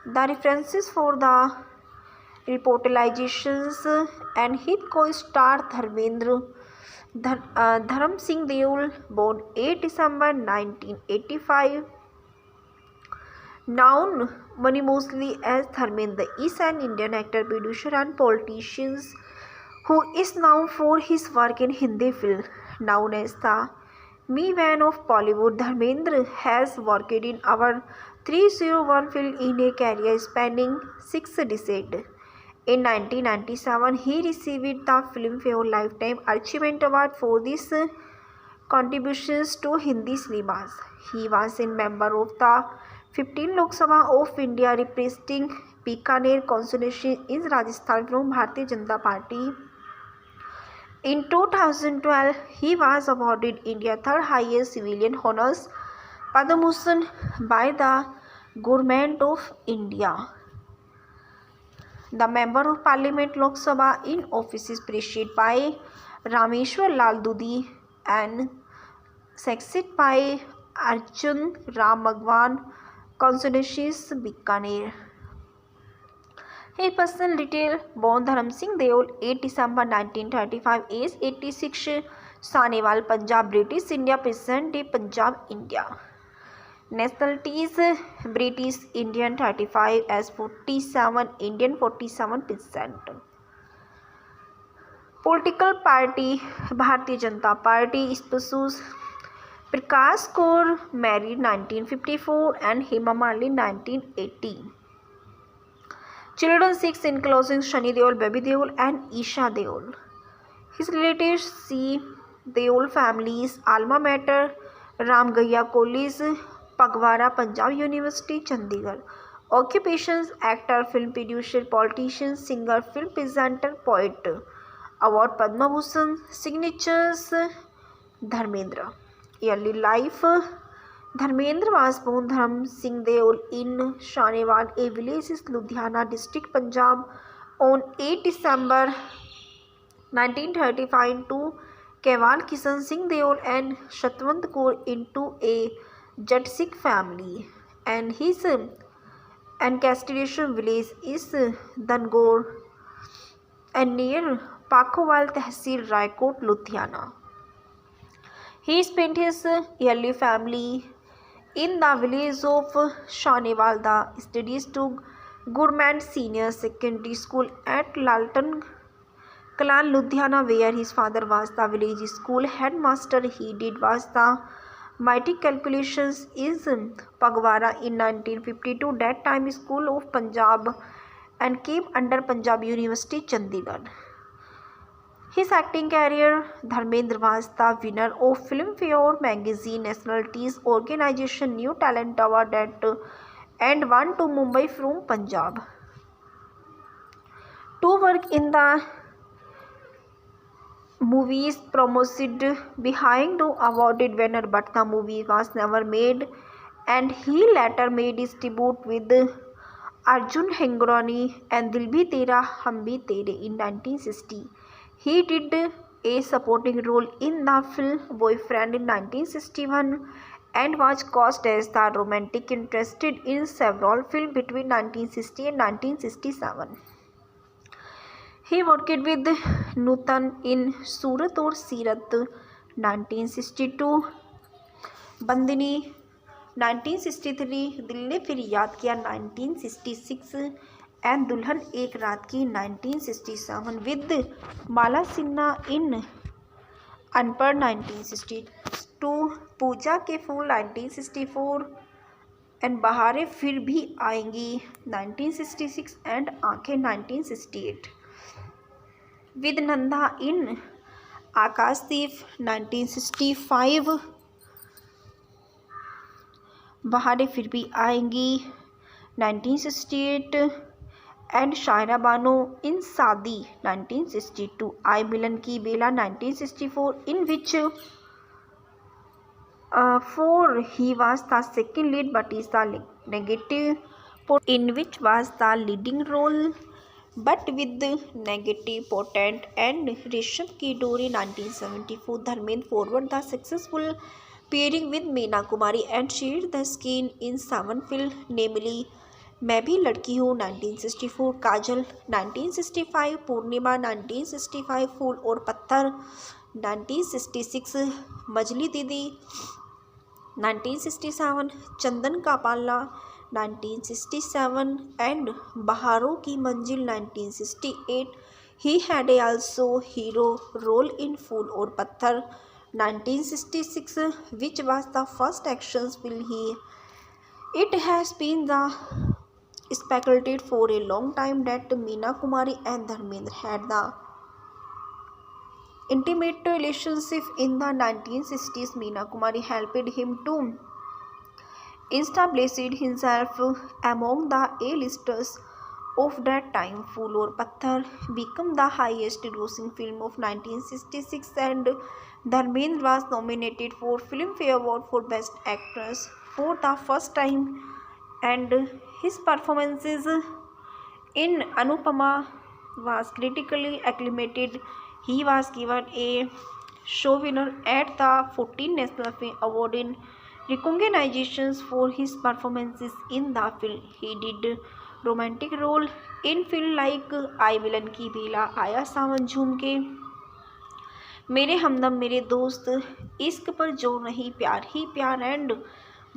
The references for the reportalizations and hit co-star Dharam Singh Deol, born 8 December 1985. Known money mostly as Dharmendra, is an Indian actor, producer and politician who is known for his work in Hindi film. Known as the Me-Man of Bollywood, Dharmendra has worked in over 301 films in a career spanning 6 decades. In 1997, he received the Filmfare Lifetime Achievement Award for his contributions to Hindi cinemas. He was a member of the 15th Lok Sabha of India, representing Bikaner constituency in Rajasthan from Bharatiya Janata Party. In 2012, he was awarded India's third highest civilian honours, Padma Bhushan, by the Government of India. The Member of Parliament Lok Sabha in office is preceded by Rameshwar Lal Dudhi and succeeded by Arjun Ram Bhagwan, constituencies Bikaner. His personal detail: born Dharam Singh Deol, 8 December 1935, age 86, Sanewal, Punjab, British India, present day Punjab, India. Nationalities: British Indian 35, as 47, Indian 47%. Political party: Bharatiya Janata Party. Spouses: Prakash Kaur, married 1954, and Hema Malini 1980. Children 6, including Shani Deol, Baby Deol, and Isha Deol. His relatives: C. Deol families, alma mater Ram Gaya College, Pagwara, Punjab University, Chandigarh. Occupations: actor, film producer, politician, singer, film presenter, poet. Award: Padma Bhushan. Signatures: Dharmendra. Early life: Dharmendra was born Dharam Singh Deol in Sanewal, a village in Ludhiana district, Punjab, on 8 December 1935 to Keval Kishan Singh Deol and Shatwant Kaur into a Jat Sikh family, and his ancestral village is Dangor and near Pakhowal Tehsil, Raikot, Ludhiana. He spent his early family in the village of Sanewal. The studies to Government Senior Secondary School at Laltan Kalan, Ludhiana, where his father was the village school headmaster. He did was the matric calculations is Pagwara in 1952, that time School of Punjab, and came under Punjab University, Chandigarh. His acting career: Dharmendra was the winner of Filmfare Magazine Nationalities Organization New Talent Award and won to Mumbai from Punjab. to work in the movies promoted behind the awarded winner, but the movie was never made, and he later made his debut with Arjun Hengorani and Dil Bhi Tera Hum Bhi Tere in 1960. He did a supporting role in the film Boyfriend in 1961 and was cast as the romantic interest in several films between 1960 and 1967. He worked with Nutan in Surat और सीरत 1962, बंदनी 1963, दिल ने फिर याद किया 1966 and दुल्हन एक रात की 1967 with माला सिन्हा in अनपढ़ 1962, पूजा के फूल 1964 and बहारें फिर भी आएंगी 1966 and आंखें 1968 with नंदा in आकाशदीप 1965, बहारें फिर भी आएंगी 1968 and शायरा बानो in शादी 1962, आई मिलन की बेला 1964 in which for he was the second lead but is the negative, in which was the leading role but with negative portent, and Rishabh Ki Dori 1974, Dharmendra forward the successful pairing with Meena Kumari and shared the screen in 7 films, namely मैं भी लड़की हूँ 1964, काजल 1965, पूर्णिमा 1965, फूल और पत्थर 1966, मजली दीदी 1967, चंदन का पाला 1967 and Baharon Ki Manzil 1968. He had also hero role in fool Aur Patthar 1966, which was the first action film he. It has been the speculated for a long time that Meena Kumari and Dharmendra had the intimate relationship in the 1960s. Meena Kumari helped him to establish himself among the A-listers of that time. Phool aur Patthar became the highest grossing film of 1966 and Dharmendra was nominated for Filmfare Award for Best Actress for the first time, and his performances in Anupama was critically acclaimed. He was given a show winner at the 14th National Film Award in recognitions for his performances in the film. He did romantic role in film like आई विलन की बेला, आया सावन झूम के, मेरे हमदम मेरे दोस्त, इश्क पर जोर नहीं, प्यार ही प्यार एंड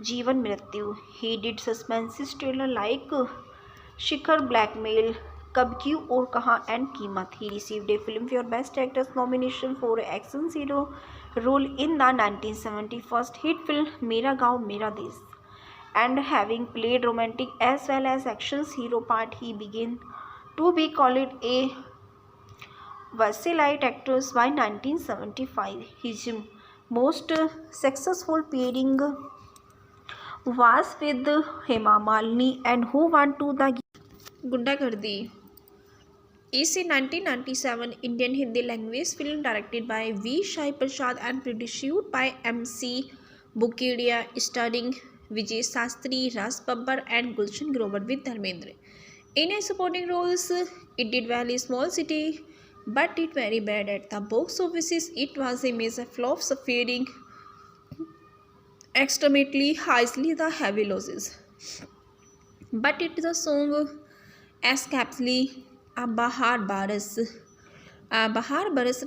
जीवन मृत्यु. He did suspense thriller like Shikhar, Blackmail, Kab, क्यों और कहाँ एंड कीमत. He received a Filmfare Best Actress nomination for action hero role in the 1971 hit film मेरा गाँव मेरा देश, and having played romantic as well as action hero part, he began to be called a versatile actor by 1975. His most successful pairing was with Hema Malini and Who Want to the Gundagardi is a 1997 Indian Hindi language film directed by V. Shai Prasad and produced by M.C. Bukedia, starring Vijay Sastry, Ras Babbar and Gulshan Grover with Dharmendra. In a supporting roles, it did well in small city, but it very bad at the box office. It was a major flop, suffering extremely highly the heavy losses. But it the song escapely बहार बरस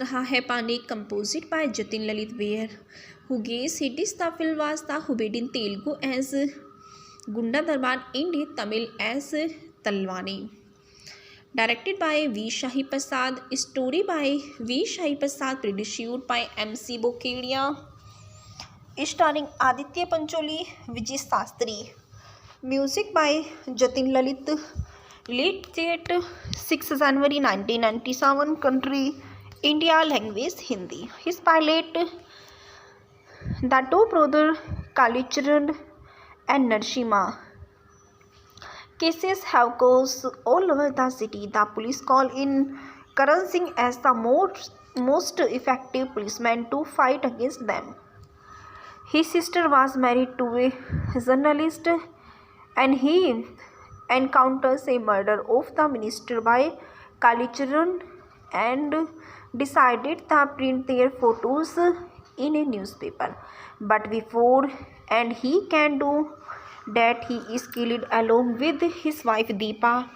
रहा है पानी, composed by Jatin Lalit Beer, who gave hits the film was the Hubid in Telugu as Gunda Darbar, in Tamil as Talwani. Directed by V. Shahi Prasad, story by V. Shahi Prasad, produced by M.C. Bokedia, starring Aditya Pancholi, Vijay Sastry. Music by Jatin Lalit. Released date 6 January 1997. Country India. Language Hindi. His pilot, the two brothers Kalicharan and Narasimha, Cases have caused all over the city. The police call in Karan Singh as the most effective policeman to fight against them. His sister was married to a journalist and he encounters a murder of the minister by Kalicharan and decided to print their photos in a newspaper. But before and he can do that, he is killed along with his wife Deepa.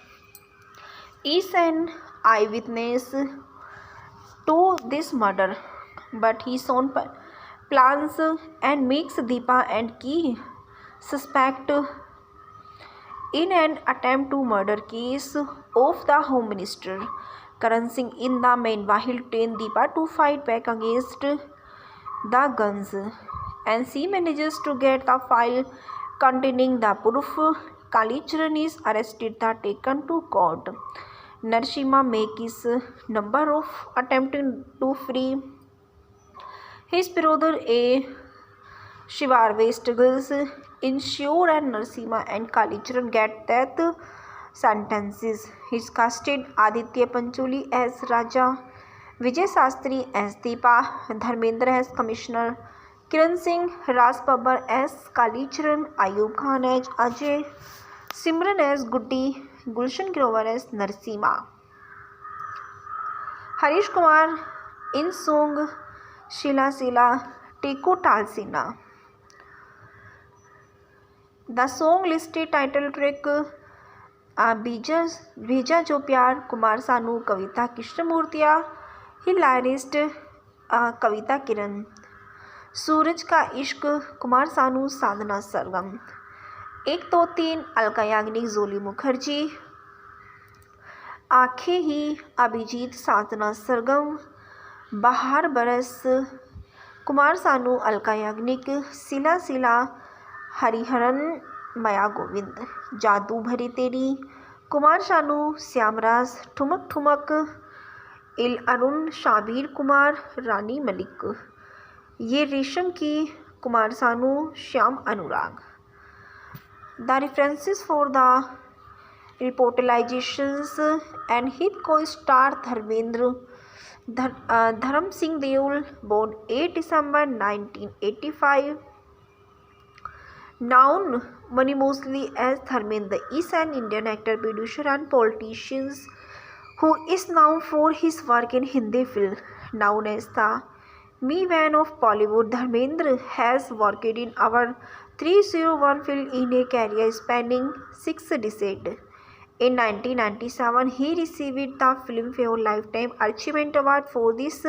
Is an eyewitness to this murder, but he soon plans and makes Deepa and key suspect in an attempt to murder case of the Home Minister. Karan Singh in the meanwhile trained Deepa to fight back against the guns, and she manages to get the file containing the proof. Kalicharan is arrested and taken to court. Narasimha makes number of attempting to free his brother. A Shivarve struggles ensure and Narasimha and Kalicharan get death sentences. His casted Aditya Pancholi as Raja, Vijay Sastry as Deepa, Dharmendra as Commissioner, Kiran Singh, Raj Babbar as Kalicharan, Ayub Khan as Ajay, Simran as Guddi, Gulshan Grover as Narasimha, Harish Kumar in song Shila Sila Teko Talsina. The song listed title track भेजा जो प्यार कुमार सानू, कविता कृष्णमूर्तिया, हिलारिस्ट कविता किरण, सूरज का इश्क कुमार सानू, साधना सरगम, 1 2 3 अलका याग्निक, जोली मुखर्जी, आंखें ही अभिजीत, साधना सरगम, बाहर बरस कुमार सानू, अलका याग्निक, सिला सिला हरिहरन, माया गोविंद, जादू भरी तेरी कुमार सानू, श्यामराज, ठुमक ठुमक, इल अरुण, शाबीर कुमार, रानी मलिक, ये रेशम की कुमार सानू, श्याम अनुराग. The references for the reportalizations and hit co-star Dharam Singh Deol, born 8 December 1985. Known mostly as Dharmendra, is an Indian actor, producer and politician who is known for his work in Hindi film. Known as the Meevan of Bollywood, Dharmendra has worked in over 301 films in a career spanning 6 decades. In 1997, he received the Filmfare Lifetime Achievement Award for his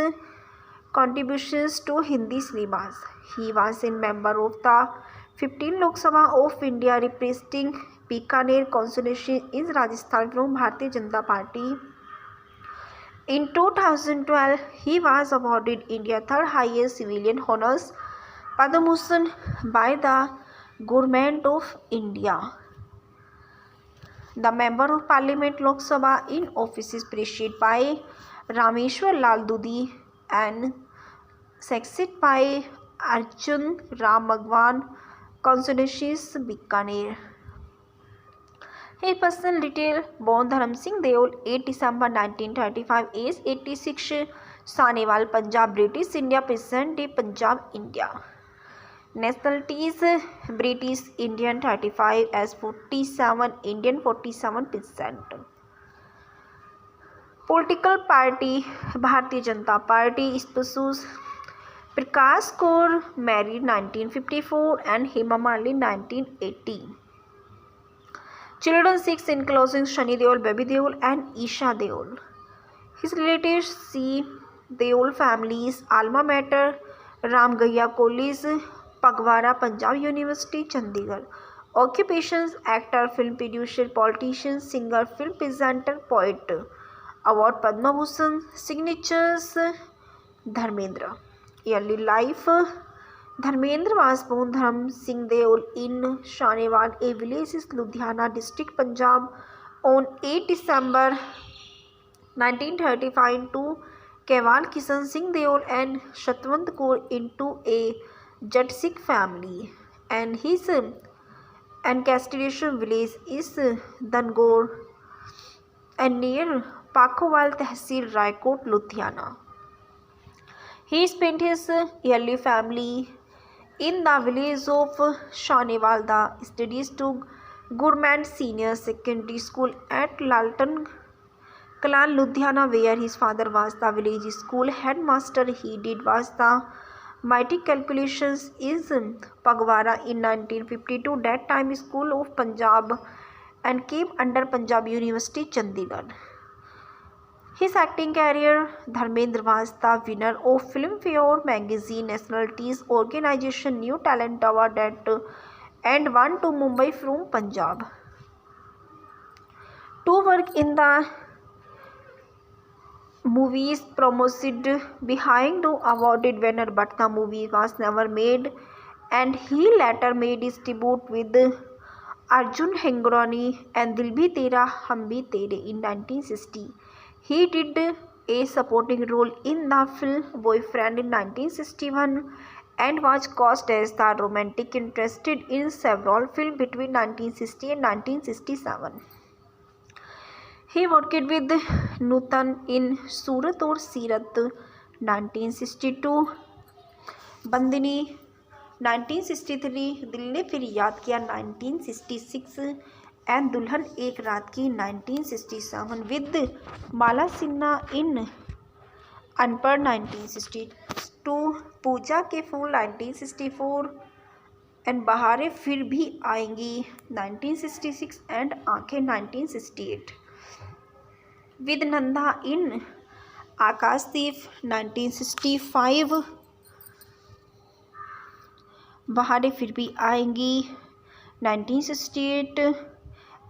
contributions to Hindi cinemas. He was a member of the 15th Lok Sabha of India, representing Bikaner constituency in Rajasthan from Bharatiya Janata Party. In 2012, he was awarded India's third highest civilian honours, Padma Bhushan, by the Government of India. The Member of Parliament Lok Sabha in office is preceded by Rameshwar Lal Dudhi and succeeded by Arjun Ram Bhagwan, constituencies Bikaner. His personal detail: born Dharam Singh Deol, 8 December 1935, age 86, Sanewal, Punjab, British India, present day Punjab, India. Nationalities: British Indian 35, as 47, Indian 47%. Political party: Bharatiya Janata Party. Spouses: Prakash Kaur, married 1954, and Hema Malini 1980. Children 6, including Shani Deol, Baby Deol, and Isha Deol. His relatives: C. Deol families, alma mater Ram Gaya College, Pagwara, Punjab University, Chandigarh. Occupations: actor, film producer, politician, singer, film presenter, poet. Award: Padma Bhushan. Signatures: Dharmendra. Early life: Dharmendra was born Dharam Singh Deol in Sanewal, a village in Ludhiana district, Punjab, on 8 December 1935 to Keval Kishan Singh Deol and Shatwant Kaur into a Jat Sikh family, and his and Castration village is Dangor and near Pakhowal Tehsil, Raikot, Ludhiana. He spent his early family in the village of Shanewalda, studies to Government Senior Secondary School at Laltan Kalan, Ludhiana, where his father was the village school headmaster. He did was the mighty calculations is Pagwara in 1952, that time School of Punjab, and came under Punjab University, Chandigarh. His acting career, Dharmendra was the winner of Filmfare Magazine Nationalities Organization New Talent Award and won to Mumbai from Punjab. To work in the movies promoted behind the awarded winner, but the movie was never made, and he later made his debut with Arjun Hengorani and Dil Bhi Tera Hum Bhi Tere in 1960. He did a supporting role in the film Boyfriend in 1961 and was cast as the romantic interest in several films between 1960 and 1967. He worked with Nutan in Surat और सीरत 1962, बंदिनी 1963, दिल ने फिर याद किया 1966 and दुल्हन एक रात की 1967 with माला सिन्हा in अनपढ़ 1962, पूजा के फूल 1964 and बहारें फिर भी आएंगी 1966 and आंखें 1968 with नंदा in आकाशदीप 1965, बहारें फिर भी आएंगी 1968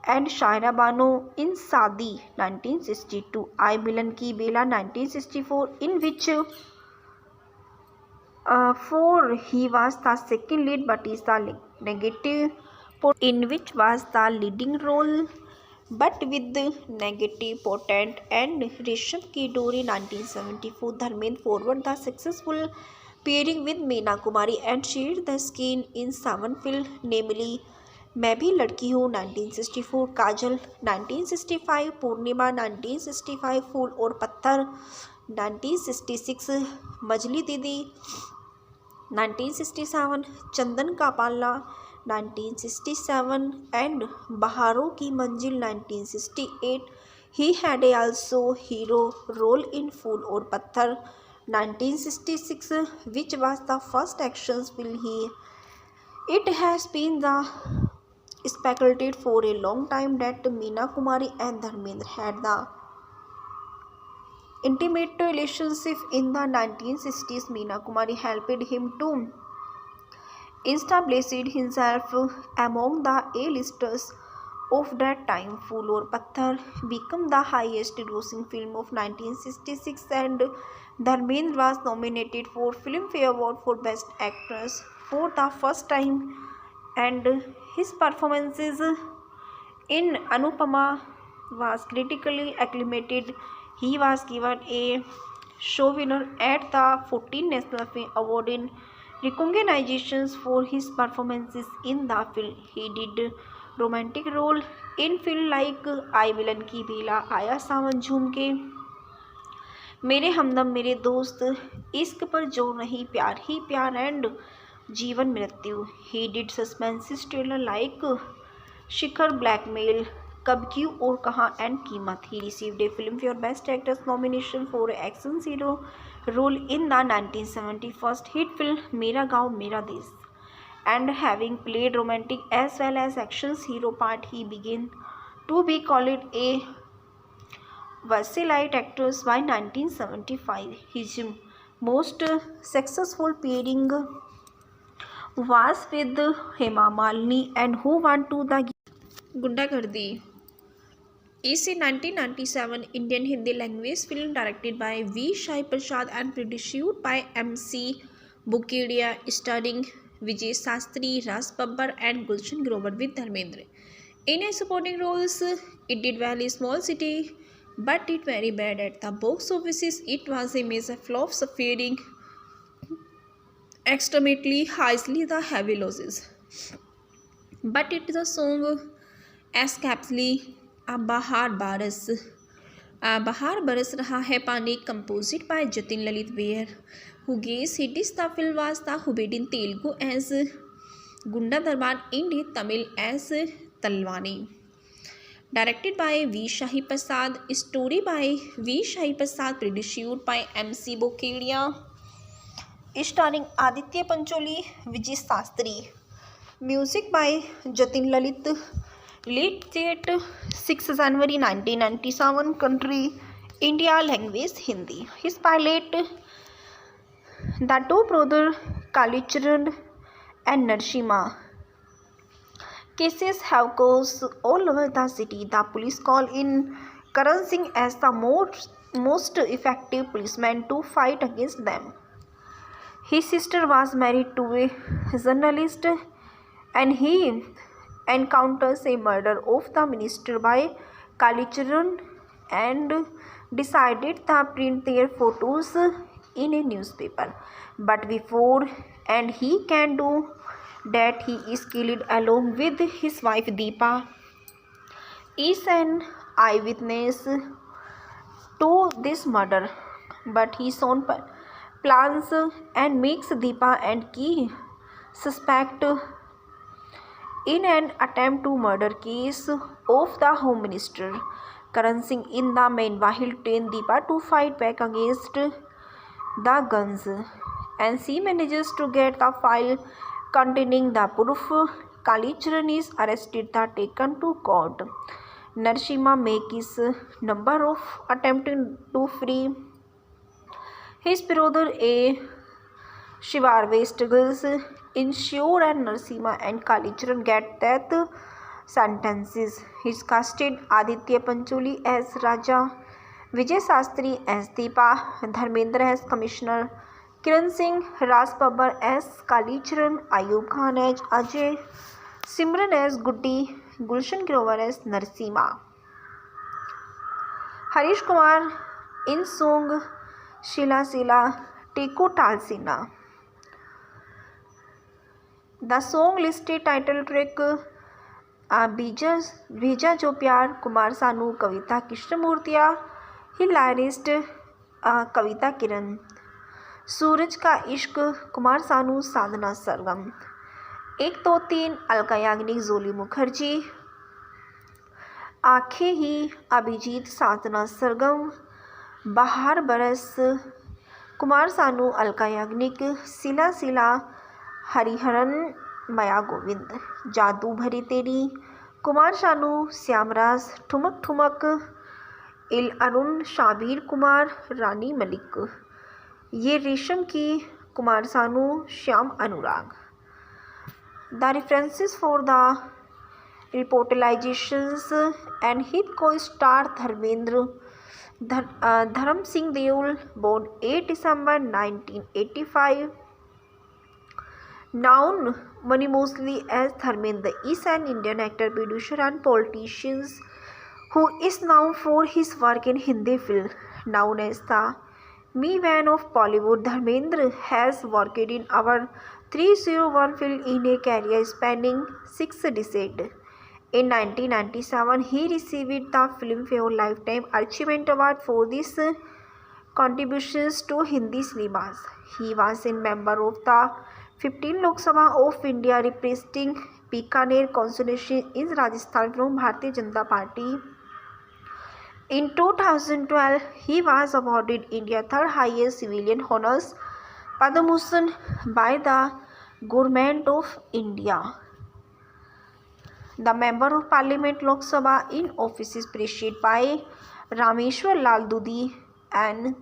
and शायरा बानो in शादी 1962, आई मिलन की बेला 1964 in which for he was the second lead but is the negative in which was the leading role but with negative potent and Resham Ki Dori 1974, Dharmendra forward the successful pairing with Meena Kumari and shared the screen in 7 films, namely मैं भी लड़की हूँ 1964, काजल 1965, पूर्णिमा 1965, फूल और पत्थर 1966, मजली दीदी 1967, चंदन का पाला 1967 and Baharon Ki Manzil 1968. He had also hero role in fool Aur Patthar 1966, which was the first action film he. It has been the speculated for a long time that Meena Kumari and Dharmendra had the intimate relationship in the 1960s. Meena Kumari helped him to establish himself among the A-listers of that time. Phool aur Patthar became the highest grossing film of 1966 and Dharmendra was nominated for Filmfare Award for Best Actress for the first time, and his performances in Anupama was critically acclaimed. He was given a show winner at the 14th National Film Award in recognitions for his performances in the film. He did romantic role in film like आई विलन की बेला, आया सावन झूम के, मेरे हमदम मेरे दोस्त, इश्क पर जो नहीं प्यार ही प्यार एंड जीवन मृत्यु. He did suspense thriller like Shikhar, Blackmail, Kab क्यों और कहाँ एंड कीमत. He received a Filmfare Best Actress nomination for action hero role in the 1971 hit film मेरा गाँव मेरा देश, and having played romantic as well as action hero part, he began to be called a versatile actor by 1975. His most successful pairing was with Hema Malini and Who Want to the Gundagardi is a 1997 Indian Hindi language film directed by V. Shai Prasad and produced by M.C. Bukedia, starring Vijay Sastry, Ras Babbar and Gulshan Grover with Dharmendra in a supporting roles. It did well in small city but it very bad at the box offices. It was a major flop, suffering extremely highly the heavy losses. but it is a song escapely a Bahar Baras. Bahar Baras Raha Hai Pani, composed by Jatin Lalit Beer, who gave hits. The film was dubbed in Telugu as Gunda Darbar, in Tamil as Talwani. Directed by V. Shahi Prasad, story by V. Shahi Prasad, produced by MC Bokedia, starring Aditya Pancholi, Vijay Sastry. Music by Jatin Lalit. Released date 6 January 1997. Country India. Language Hindi. His pilot, the two brothers Kalicharan and Narsimha. Cases have caused all over the city. The police call in Karan Singh as the most effective policeman to fight against them. His sister was married to a journalist, and he encounters a murder of the minister by Kalicharan and decided to print their photos in a newspaper. But before and he can do that, he is killed along with his wife Deepa. Is an eyewitness to this murder, but he soon plans and makes Deepa and key suspect in an attempt to murder case of the Home Minister. Karan Singh in the meanwhile trains Deepa to fight back against the guns, and she manages to get the file containing the proof. Kalicharan is arrested and taken to court. Narsimha makes number of attempting to free his brother. A Shivarve struggles ensure, and Narsimha and Kalicharan get death sentences. He casted Aditya Pancholi as Raja, Vijay Sastry as Deepa, Dharmendra as Commissioner, Kiran Singh, Raj Babbar as Kalicharan, Ayub Khan as Ajay, Simran as Guddi, Gulshan Grover as Narsimha. Harish Kumar in song Shila Sila Teko Talsina. The song listed title track Bheja Jo Pyar, Kumar Sanu, Kavita Krishnamurtiya, Hilarist Kavita Kiran, सूरज का इश्क कुमार सानू, साधना सरगम, एक दो तीन अलका याग्निक, जोली मुखर्जी, आंखें ही अभिजीत, साधना सरगम, बहार बरस कुमार सानू, अलका याग्निक, सिला सिला हरिहरन, माया गोविंद, जादू भरी तेरी कुमार सानू, श्यामराज, ठुमक ठुमक, इल अरुण, शाबीर कुमार, रानी मलिक, ये रेशम की कुमार सानू, श्याम अनुराग. The references for the reportations and his co-star Dharmendra Dharam Singh Deol, born 8 December 1985, known mostly as Dharmendra, is an Indian actor, producer and politician who is known for his work in Hindi film. Known as the Meevan of Bollywood, Dharmendra has worked in over 301 films in a career spanning 6 decades. In 1997, he received the Filmfare Lifetime Achievement Award for his contributions to Hindi cinemas. He was a member of the 15th Lok Sabha of India, representing Bikaner constituency in Rajasthan from Bharatiya Janata Party. In 2012, he was awarded India's third highest civilian honours, Padma Bhushan, by the Government of India. The Member of Parliament Lok Sabha in office is preceded by Rameshwar Lal Dudhi and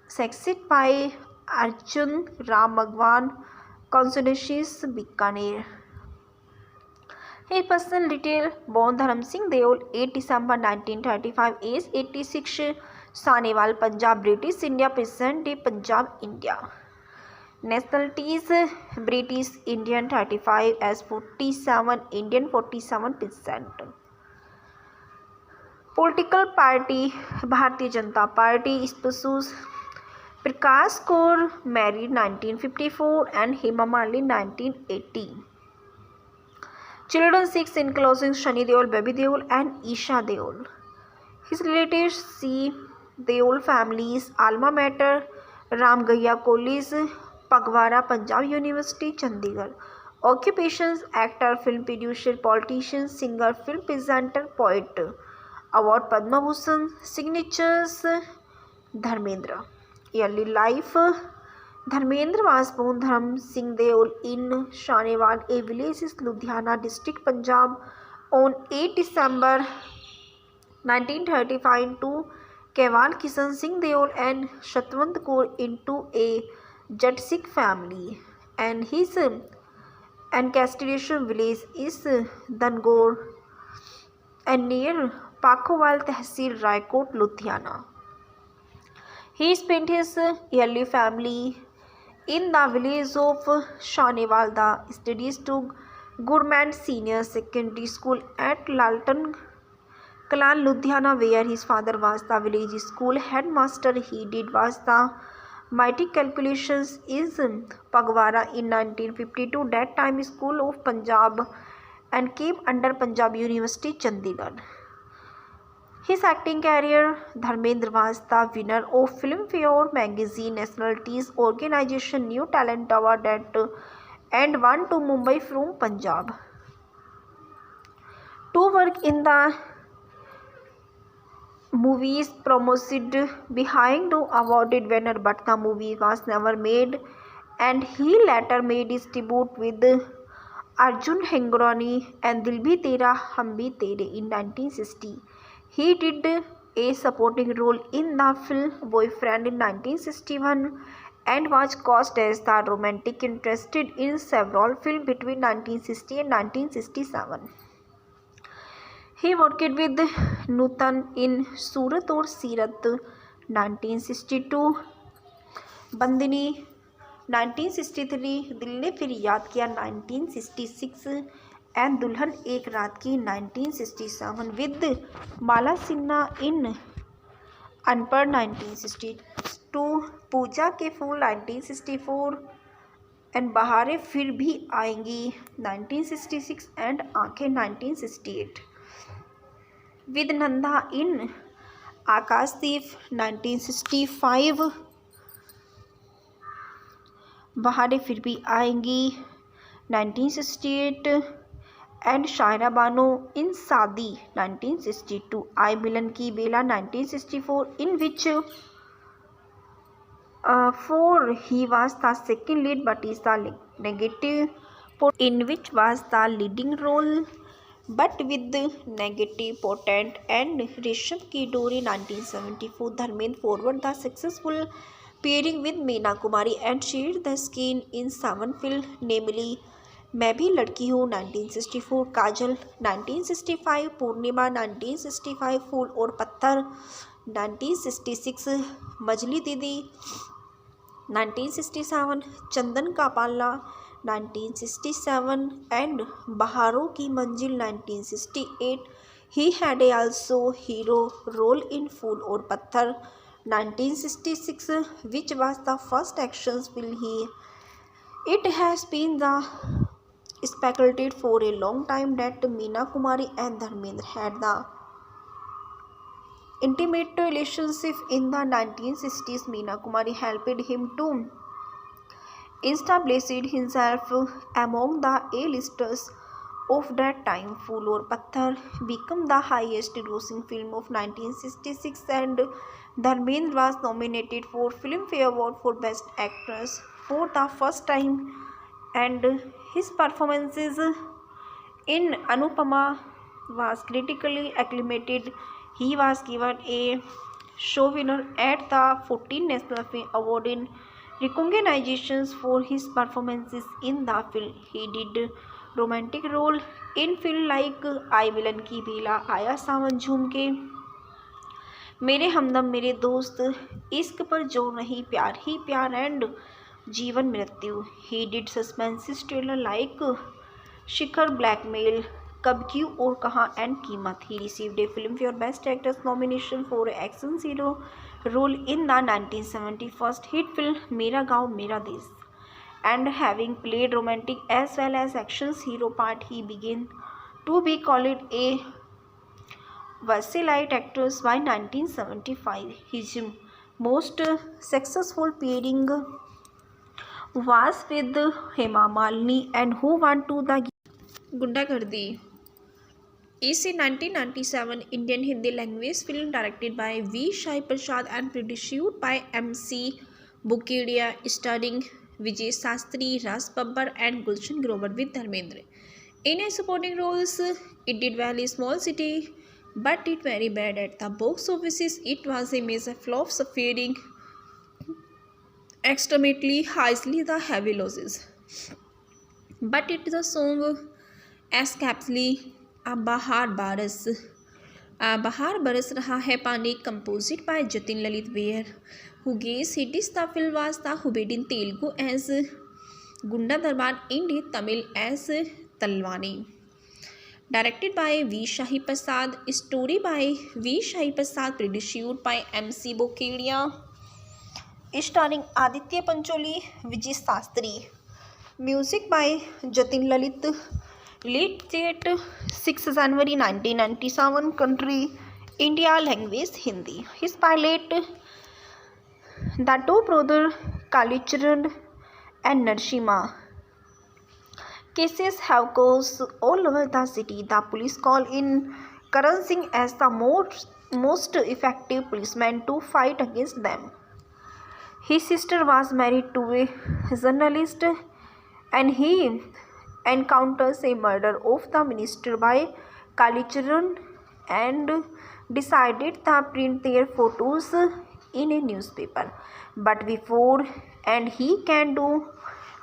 succeeded by Arjun Ram Bhagwan, constituencies Bikaner. His personal detail: born Dharam Singh Deol, 8 December 1935, age 86, Sahnewal, Punjab, British India, present day Punjab, India. Nationalities: British Indian 35, as 47, Indian 47%. Political party: Bharatiya Janata Party. Spouse: Prakash Kaur, married 1954, and Hema Malini 1980. Children 6 including Shani Deol, Baby Deol and Isha Deol. His relatives see Deol families, Alma Mater, Ramgaiya College, Pagwara, Punjab University, Chandigarh. Occupations: actor, film producer, politician, singer, film presenter, poet. Award: Padma Bhushan. Signatures: Dharmendra. Early life: Dharmendra was born Dharm Singh Deol in Shanewal, a village in Ludhiana district, Punjab, on 8 December 1935 to Keval Kishan Singh Deol and Shatwant Kaur into a Jat Sikh family, and his ancestral village is Dangor and near Pakhowal Tehsil, Raikot, Ludhiana. He spent his early family in the village of Shanewal. The studies to Government Senior Secondary School at Laltan Kalan, Ludhiana, where his father was the village school headmaster. He did was the matric calculations is Pagwara in 1952, that time School of Punjab, and came under Punjab University, Chandigarh. His acting career: Dharmendra was the winner of Filmfare Magazine Nationalities Organization New Talent Award and went to Mumbai from Punjab to work in the movies promoted behind the awarded winner, but the movie was never made, and he later made his debut with Arjun Hengorani and Dil Bhi Tera Hum Bhi Tere in 1960. He did a supporting role in the film Boyfriend in 1961 and was cast as the romantic interest in several films between 1960 and 1967. He worked with Nutan in Surat और सीरत 1962, बंदिनी 1963, दिल ने फिर याद किया 1966 and दुल्हन एक रात की 1967 with माला सिन्हा in अनपढ़ 1962, पूजा के फूल 1964 and बहारें फिर भी आएंगी 1966 and आंखें 1968. With Nanda in Akashdeep 1965, बहारें फिर भी आएंगी 1968 and Shaira Bano in Saadi 1962, I Milan Ki Bela 1964, in which for he was the second lead but is the negative, in which was the leading role but with negative portent, and Rishabh Ki Dori 1974. Dharmendra forward the successful pairing with Meena Kumari and shared the screen in 7 films, namely मैं भी लड़की हूँ 1964, काजल 1965, पूर्णिमा 1965, फूल और पत्थर 1966, मजली दीदी 1967, चंदन का पाला 1967 and Baharon Ki Manzil 1968. He had also hero role in fool Aur Patthar 1966, which was the first action film he. It has been the speculated for a long time that Meena Kumari and Dharmendra had the intimate relationship in the 1960s. Meena Kumari helped him to establish himself among the A-listers of that time. Phool aur Patthar became the highest grossing film of 1966 and Dharmendra was nominated for Filmfare Award for Best Actress for the first time, and his performances in Anupama was critically acclaimed. He was given a show winner at the 14th National Film Award in recognitions for his performances in the film. He did romantic role in film like I Villain Ki Bela, Aaya Sawan Jhoom Ke, मेरे हमदम मेरे दोस्त, इश्क पर जो नहीं प्यार ही प्यार एंड जीवन मृत्यु. He did suspense thriller like Shikhar, Blackmail, Kab, क्यों और कहाँ एंड कीमत. He received a Filmfare Best Actress nomination for action hero role in the 1971 hit film मेरा गाँव मेरा देश. and having played romantic as well as action hero part, he began to be called a versatile actor by 1975. His most successful pairing was with Hema Malini and Who Want to the Gundagardi is a 1997 Indian Hindi language film directed by V. Shai Prasad and produced by M.C. Bukedia, starring Vijay Sastry, Ras Babbar and Gulshan Grover with Dharmendra. In a supporting roles, it did well in small city, but it very bad at the box office. It was a major flop, suffering extremely highly the heavy losses. But it is a song escapely a Bahar Baras Raha Hai Pani, composed by Jatin Lalit Beer, who gave cities the film was the Hubed in Telugu as Gunda Darbar, in Tamil as Talwani. Directed by V. Shahi Prasad, story by V. Shahi Prasad, produced by M.C. Bokedia, starring Aditya Pancholi, Vijay Sastry. Music by Jatin Lalit. Late date 6 January 1997. Country India. Language Hindi. His pilot, the two brothers Kalicharan and Narsimha. Cases have caused all over the city. The police call in Karan Singh as the most effective policeman to fight against them. His sister was married to a journalist and he encounters a murder of the minister by Kalicharan and decided to print their photos in a newspaper. But before and he can do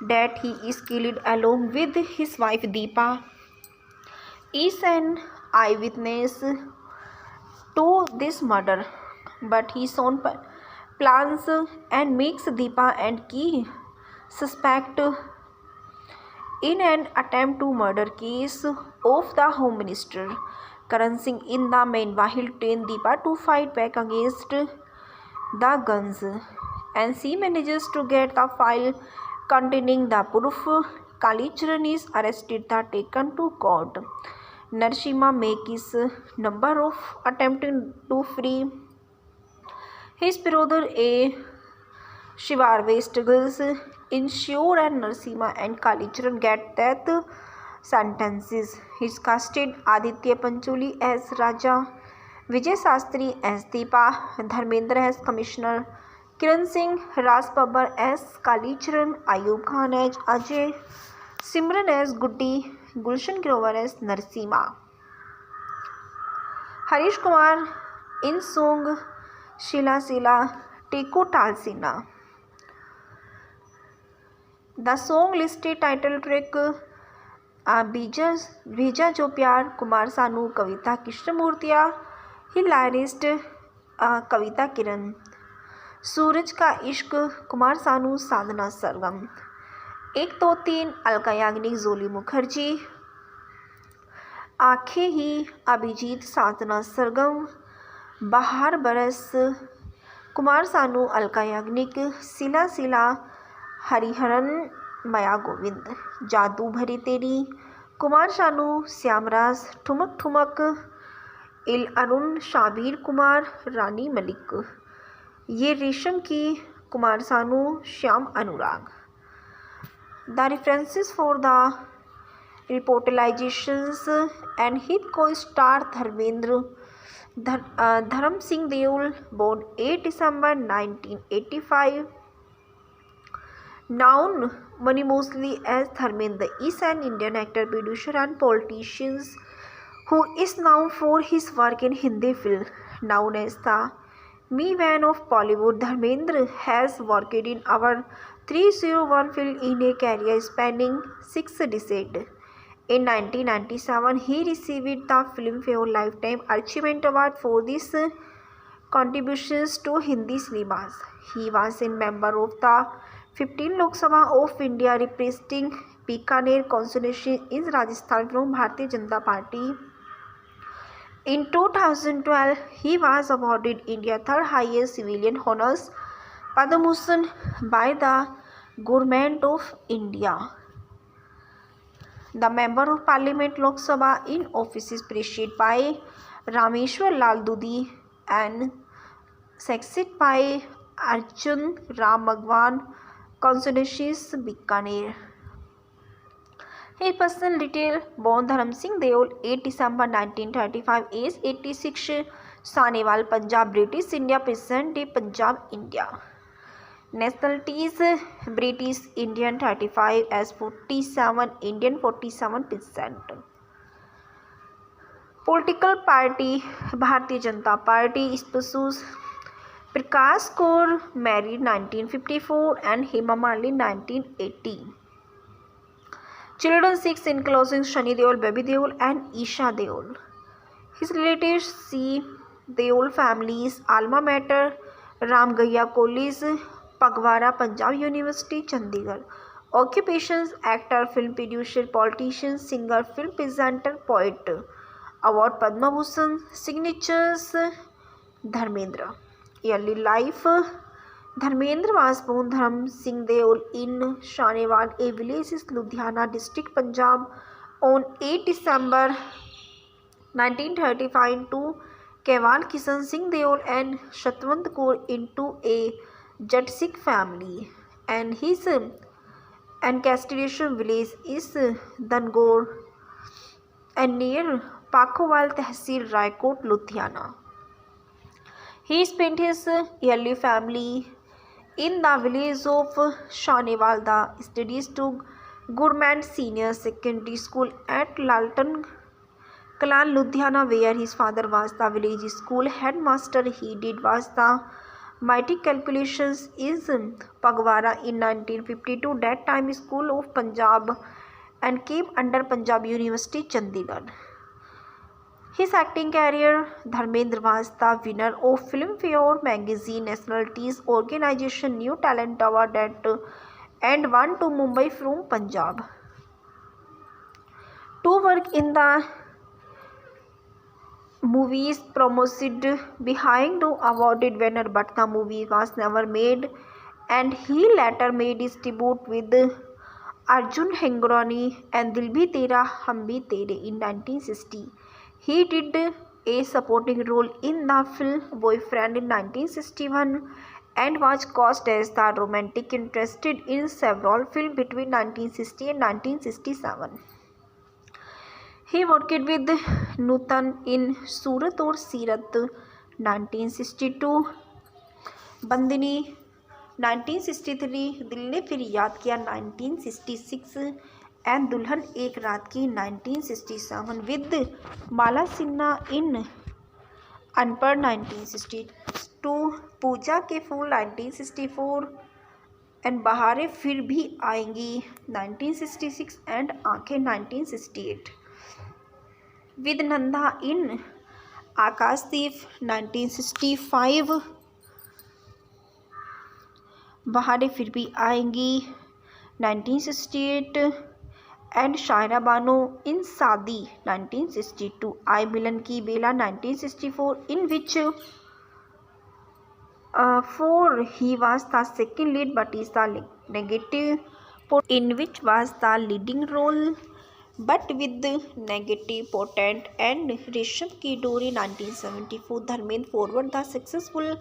that, he is killed along with his wife Deepa. Is an eyewitness to this murder, but his own plans and makes Deepa and key suspect in an attempt to murder case of the Home Minister. Karan Singh in the meanwhile trained Deepa to fight back against the guns, and she manages to get the file containing the proof. Kalicharan is arrested and taken to court. Narsimha makes number of attempting to free his brother. A Shivarve struggles ensure and Narsimha and Kalicharan get death sentences. He casted Aditya Pancholi as Raja, Vijay Sastry as Deepa, Dharmendra as Commissioner, Kiran Singh, Ras Babbar as Kalicharan, Ayub Khan as Ajay, Simran as Guddi, Gulshan Grover as Narsimha. Harish Kumar in song Shila Sila Teko Talsina. The song listed title track Bheja Jo Pyar, Kumar Sanu, Kavita Krishnamurtiya, ही लायरिस्ट कविता किरण, सूरज का इश्क कुमार सानू, साधना सरगम, 1 2 3 अलका याग्निक, जोली मुखर्जी, आंखें ही अभिजीत, साधना सरगम, बहार बरस कुमार सानू, अलका याग्निक, सिला सिला हरिहरन, माया गोविंद, जादू भरी तेरी कुमार सानू, श्यामराज, ठुमक ठुमक, इल अरुण, शाबीर कुमार, रानी मलिक, ये रेशम की कुमार सानू, श्याम अनुराग. The references for the reportations and his co-star Dharmendra Dharam Singh Deol, born 8 December 1985, known mostly as Dharmendra, is an Indian actor, producer and politician who is known for his work in Hindi film. Known as the Meevan of Bollywood, Dharmendra has worked in over 301 films in a career spanning 6 decades. In 1997, he received the Filmfare Lifetime Achievement Award for his contributions to Hindi cinemas. He was a member of the 15th Lok Sabha of India, representing Bikaner constituency in Rajasthan from Bharatiya Janata Party. In 2012, he was awarded India's third highest civilian honors, Padma Bhushan, by the Government of India. The Member of Parliament Lok Sabha in office is preceded by Rameshwar Lal Dudhi and succeeded by Arjun Ram Bhagwan, constituencies Bikaner. His personal detail: born Dharam Singh Deol, 8 December 1935, age 86, Sahnewal, Punjab, British India, present day Punjab, India. Nationalities: British Indian 35, as 47, Indian 47%. Political party: Bharatiya Janata Party. Spouses: Prakash Kaur, married 1954, and Hema Malini 1980. Children: 6, including Shani Deol, Baby Deol, and Isha Deol. His relatives: C. Deol families, alma mater Ramgaiya College, Pagwara, Punjab University, Chandigarh. Occupations: actor, film producer, politician, singer, film presenter, poet. Award: Padma Bhushan. Signatures: Dharmendra. Early life: Dharmendra was born Dharam Singh Deol in Sahnewal, a village in Ludhiana district, Punjab, on 8 December 1935 to Kewal Kishan Singh Deol and Shatwant Kaur into a Jat Sikh family, and his ancestral village is Dangor and near Pakhowal Tehsil, Raikot, Ludhiana. He spent his early family in the village of Sahnewal. The studies to Government Senior Secondary School at Laltan Kalan, Ludhiana, where his father was the village school headmaster. He did was the matric calculations is Pagwara in 1952, that time School of Punjab, and came under Punjab University, Chandigarh. His acting career: Dharmendra was the winner of Filmfare Magazine Nationalities Organization New Talent Award and won to Mumbai from Punjab. To work in the movies promoted behind the awarded winner, but the movie was never made, and he later made his debut with Arjun Hengrani and Dil Bhi Tera Hum Bhi Tere in 1960. He did a supporting role in the film Boyfriend in 1961 and was cast as the romantic interest in several films between 1960 and 1967. He worked with Nutan in Surat or Sirat 1962, Bandini 1963, Dil Ne Phir Yaad Kiya 1966, and Dulhan Ek Raat Ki 1967 with Mala Sinha in Anpad 1962, Pooja Ke Phool 1964, and Bahare Phir Bhi Aayengi 1966, and Aankhein 1968. With Nanda in Akashdeep 1965, Bahare Phir Bhi Aayengi 1968, and Shaira Bano in Saadi 1962, I Milan Ki Bela 1964, in which for he was the second lead but is the negative, in which was the leading role but with the negative portent, and Rishabh Ki Dori 1974. Dharmendra forward the successful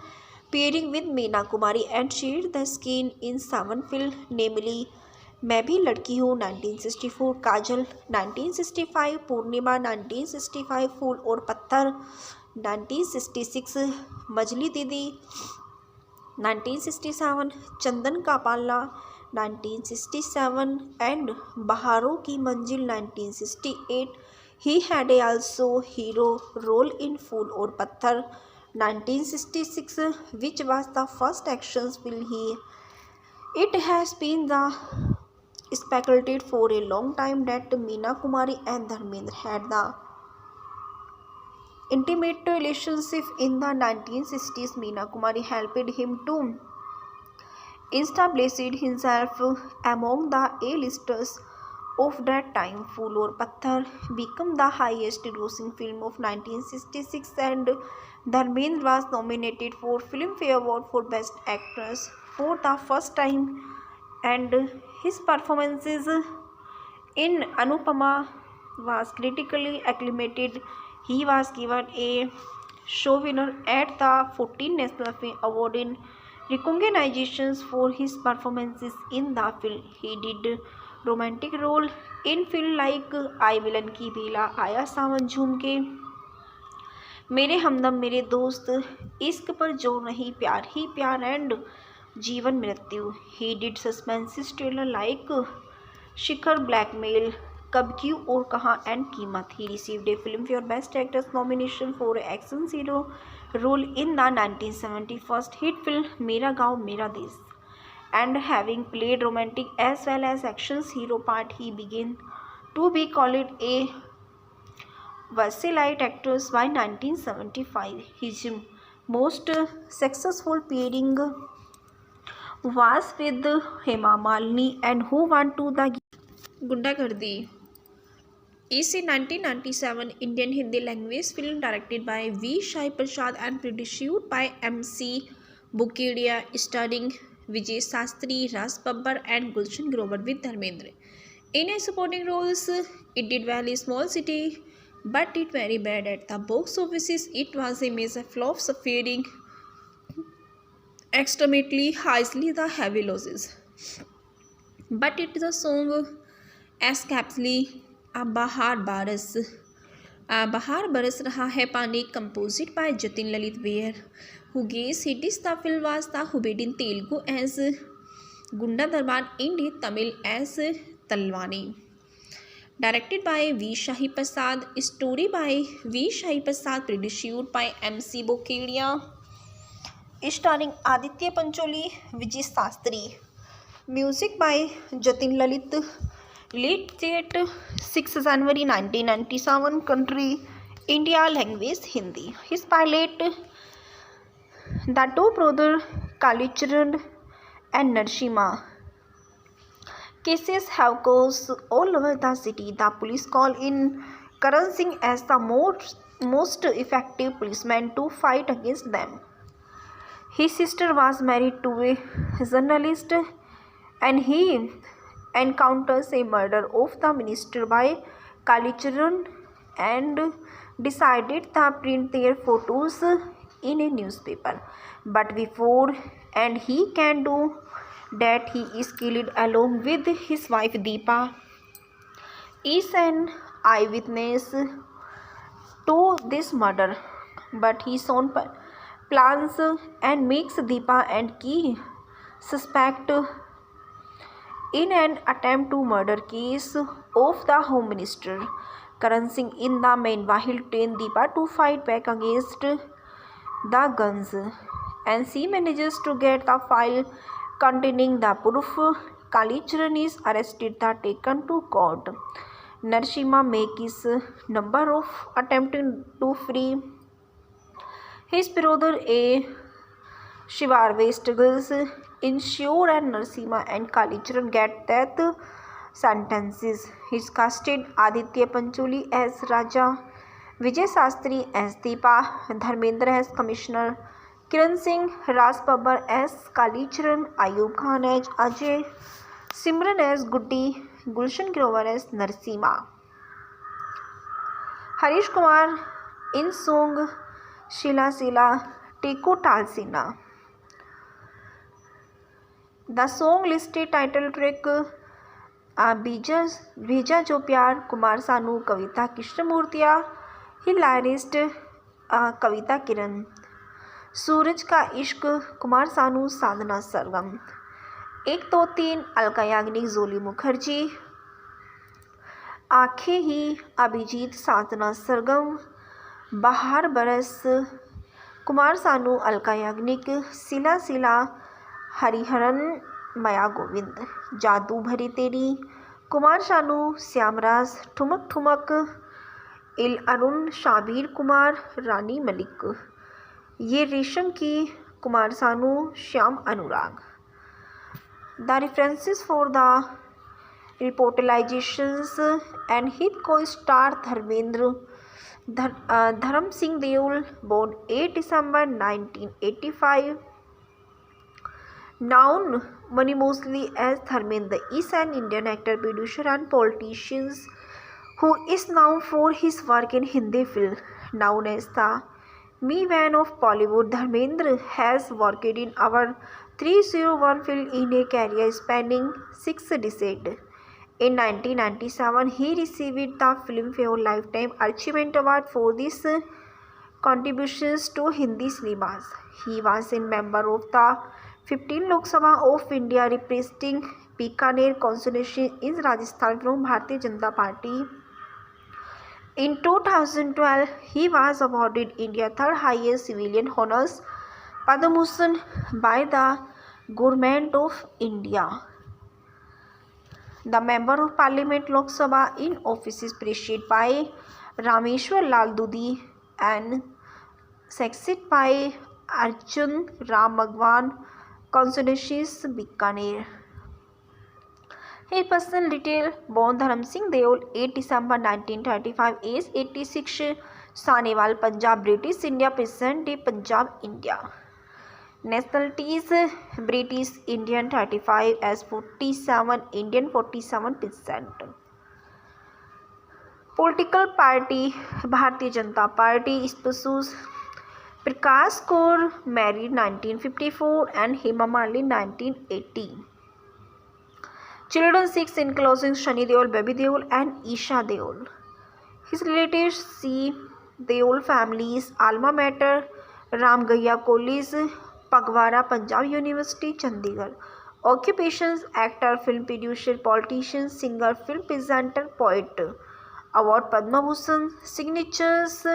pairing with Meena Kumari and shared the screen in 7 films, namely मैं भी लड़की हूँ 1964, काजल 1965, पूर्णिमा 1965, फूल और पत्थर 1966, मजली दीदी 1967, चंदन का पाला 1967, and Baharon Ki Manzil 1968. He had also hero role in fool Aur Patthar 1966, which was the first action film It has been the speculated for a long time that Meena Kumari and Dharmendra had the intimate relationship in the 1960s. Meena Kumari helped him to establish himself among the A-listers of that time. Phool Aur Patthar became the highest grossing film of 1966, and Dharmendra was nominated for Filmfare Award for Best Actress for the first time and his performances in Anupama was critically acclaimed. He was given a show winner at the 14th National Film Award in recognitions for his performances in the film. He did romantic role in film like आई विलन की बेला, आया सावन झूम के, मेरे हमदम मेरे दोस्त, इश्क पर जोर नहीं, प्यार ही प्यार and Jeevan Mrityu. He did suspense thriller like Shikhar, Blackmail, Kab, क्यों Aur Kahan and Keemat. He received a Filmfare best actress nomination for action hero role in the 1971 hit film Mera Gaon मेरा देश. And having played romantic as well as action hero part, he began to be called a versatile actor by 1975. His most successful pairing was with Hema Malini and Who Want to the Gundagardi is a 1997 Indian Hindi language film directed by V. Shai Prasad and produced by M.C. Bukedia, starring Vijay Sastry, Raj Babbar and Gulshan Grover with Dharmendra in a supporting roles. It did well in small city, but it very bad at the box offices. It was a major flop, suffering extremely highly the heavy losses. But it is a song escapely a Bahar Baras Raha Hai Pani, composed by Jatin Lalit Bear, who gave cities. The film was the dubbed in Telugu as Gunda Darbar, in Tamil as Talwani. Directed by V. Shahi Prasad, story by V. Shahi Prasad, produced by M.C. Bokedia, starring Aditya Pancholi, Vijay Sastry. Music by Jatin Lalit. Released date 6 January 1997. Country India. Language Hindi. His pilot, the two brothers Kalicharan and Narasimha. Cases have caused all over the city. The police call in Karan Singh as the most effective policeman to fight against them. His sister was married to a journalist and he encounters a murder of the minister by Kalicharan and decided to print their photos in a newspaper. But before and he can do that, he is killed along with his wife Deepa. Is an eyewitness to this murder, but he soon plans and makes Deepa and key suspect in an attempt to murder case of the Home Minister. Karan Singh in the meanwhile trained Deepa to fight back against the guns, and she manages to get the file containing the proof. Kalicharan is arrested and taken to court. Narasimha makes number of attempting to free his brother. A Shivarve struggles ensure and Narasimha and Kalicharan get death sentences. His casted Aditya Pancholi as Raja, Vijay Sastry as Deepa, Dharmendra as Commissioner, Kiran Singh, Raj Babbar as Kalicharan, Ayub Khan as Ajay, Simran as Guddi, Gulshan Grover as Narasimha. Harish Kumar in song Shila Sila Teko Talsina. The song listed title track भेजा जो प्यार, कुमार सानू, कविता कृष्णमूर्तिया, हिलारिस्ट कविता किरण, सूरज का इश्क कुमार सानू, साधना सरगम, 1 2 3 अलका याग्निक, जोली मुखर्जी, आंखें ही अभिजीत, साधना सरगम, बहार बरस कुमार सानू, अलका याग्निक, सिला सिला हरिहरन, माया गोविंद, जादू भरी तेरी कुमार सानू, श्यामराज, ठुमक ठुमक, इल अरुण, शाबीर कुमार, रानी मलिक, ये रेशम की कुमार सानू, श्याम अनुराग. The references for the reportalizations and hit co-star Dharmendra Dharam Singh Deol, born 8 December 1985, Known mostly as Dharmendra, is an Indian actor, producer, and politician who is known for his work in Hindi film. Known as the Me-Man of Bollywood, Dharmendra has worked in over 301 films in a career spanning 6 decades. In 1997, he received the Filmfare Lifetime Achievement Award for his contributions to Hindi cinemas. He was a member of the 15th Lok Sabha of India representing Bikaner constituency in Rajasthan from Bharatiya Janata Party. In 2012, he was awarded India's third highest civilian honours, Padma Bhushan, by the Government of India. The Member of Parliament Lok Sabha in office is preceded by Rameshwar Lal Dudhi and succeeded by Arjun Ram Bhagwan, constituencies Bikaner. His personal detail: born Dharam Singh Deol, 8 December 1935, age 86, Sahnewal, Punjab, British India, present day Punjab, India. Nationalities: British Indian 35, as 47, Indian 47%. Political party: Bharatiya Janata Party. Spouses: Prakash Kaur, married 1954, and Hema Malini 1980. Children 6, including Shani Deol, Baby Deol, and Isha Deol. His relatives: C. Deol families, alma mater, Ramgaiya College, Pagwara, Punjab University, Chandigarh. Occupations: actor, film producer, politician, singer, film presenter, poet. Award: Padma Bhushan. Signatures: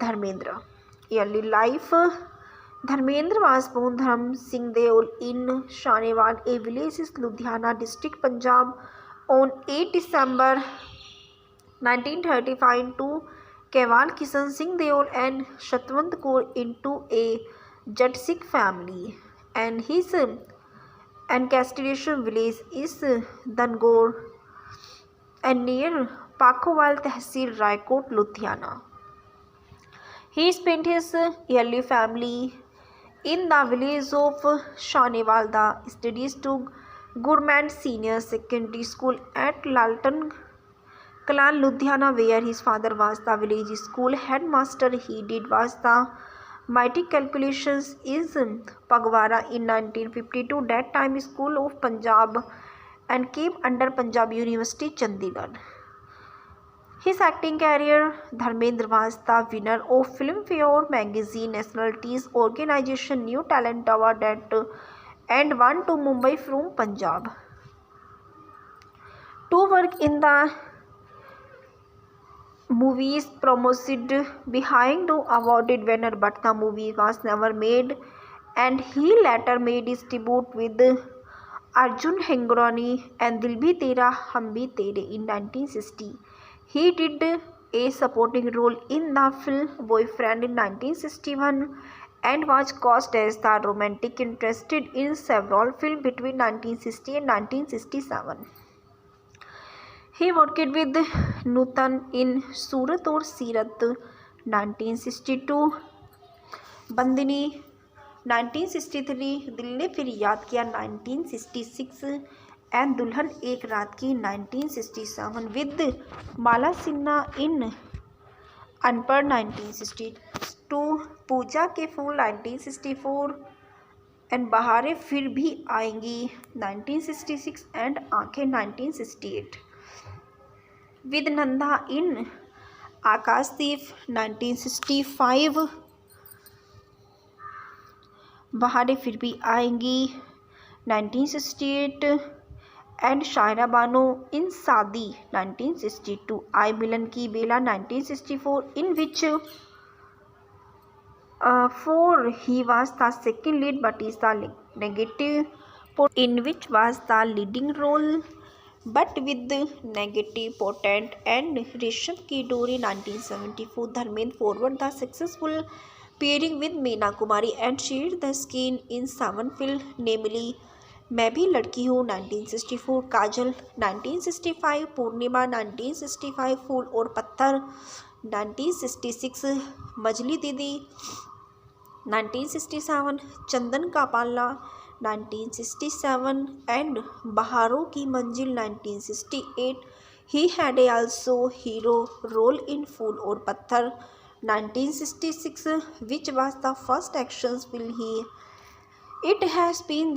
Dharmendra. Early life: Dharmendra was born Dharam Singh Deol in Sahnewal, a village in Ludhiana district, Punjab, on 8 December 1935 to Kewal Kishan Singh Deol and Shatwant Kaur into a Jat Sikh family, and his ancestral village is Dangor and near Pakhowal Tehsil, Raikot, Ludhiana. He spent his early family in the village of Sahnewal. The studies to Government Senior Secondary School at Laltan Kalan, Ludhiana, where his father was the village school headmaster. He did was the matric calculations is Pagwara in 1952, that time School of Punjab, and came under Punjab University, Chandigarh. His acting career: Dharmendra was the winner of Filmfare Magazine Nationalities Organization New Talent Award and won to Mumbai from Punjab. To work in the movies promoted behind the awarded winner, but the movie was never made, and he later made his debut with Arjun Hengorani and Dil Bhi Tera Hum Bhi Tere in 1960. He did a supporting role in the film Boyfriend in 1961 and was cast as the romantic interest in several films between 1960 and 1967. He worked with Nutan in Surat or Sirat 1962, Bandini 1963, Dil Ne Phir Yaad Kiya 1966, and Dulhan Ek Raat Ki 1967, with Mala Sinha in Unpad 1962, Pooja Ke Phool 1964, and Bahare Phir Bhi Aayengi 1966, and Aankhein 1968, with Nanda in Akashdeep 1965, Bahare Phir Bhi Aayengi 1968, and Shaira Bano in Saadi 1962, I Milan Ki Bela 1964, in which he was the second lead but is the negative, in which was the leading role but with the negative portent, and Rishabh Ki Dori 1974. Dharmendra forward the successful pairing with Meena Kumari and shared the screen in 7 films, namely मैं भी लड़की हूँ 1964, काजल 1965, पूर्णिमा 1965, फूल और पत्थर 1966, मजली दीदी 1967, चंदन का पालना 1967 and Baharon Ki Manzil 1968. He had also hero role in Phool Aur Patthar 1966, which was the first action film It has been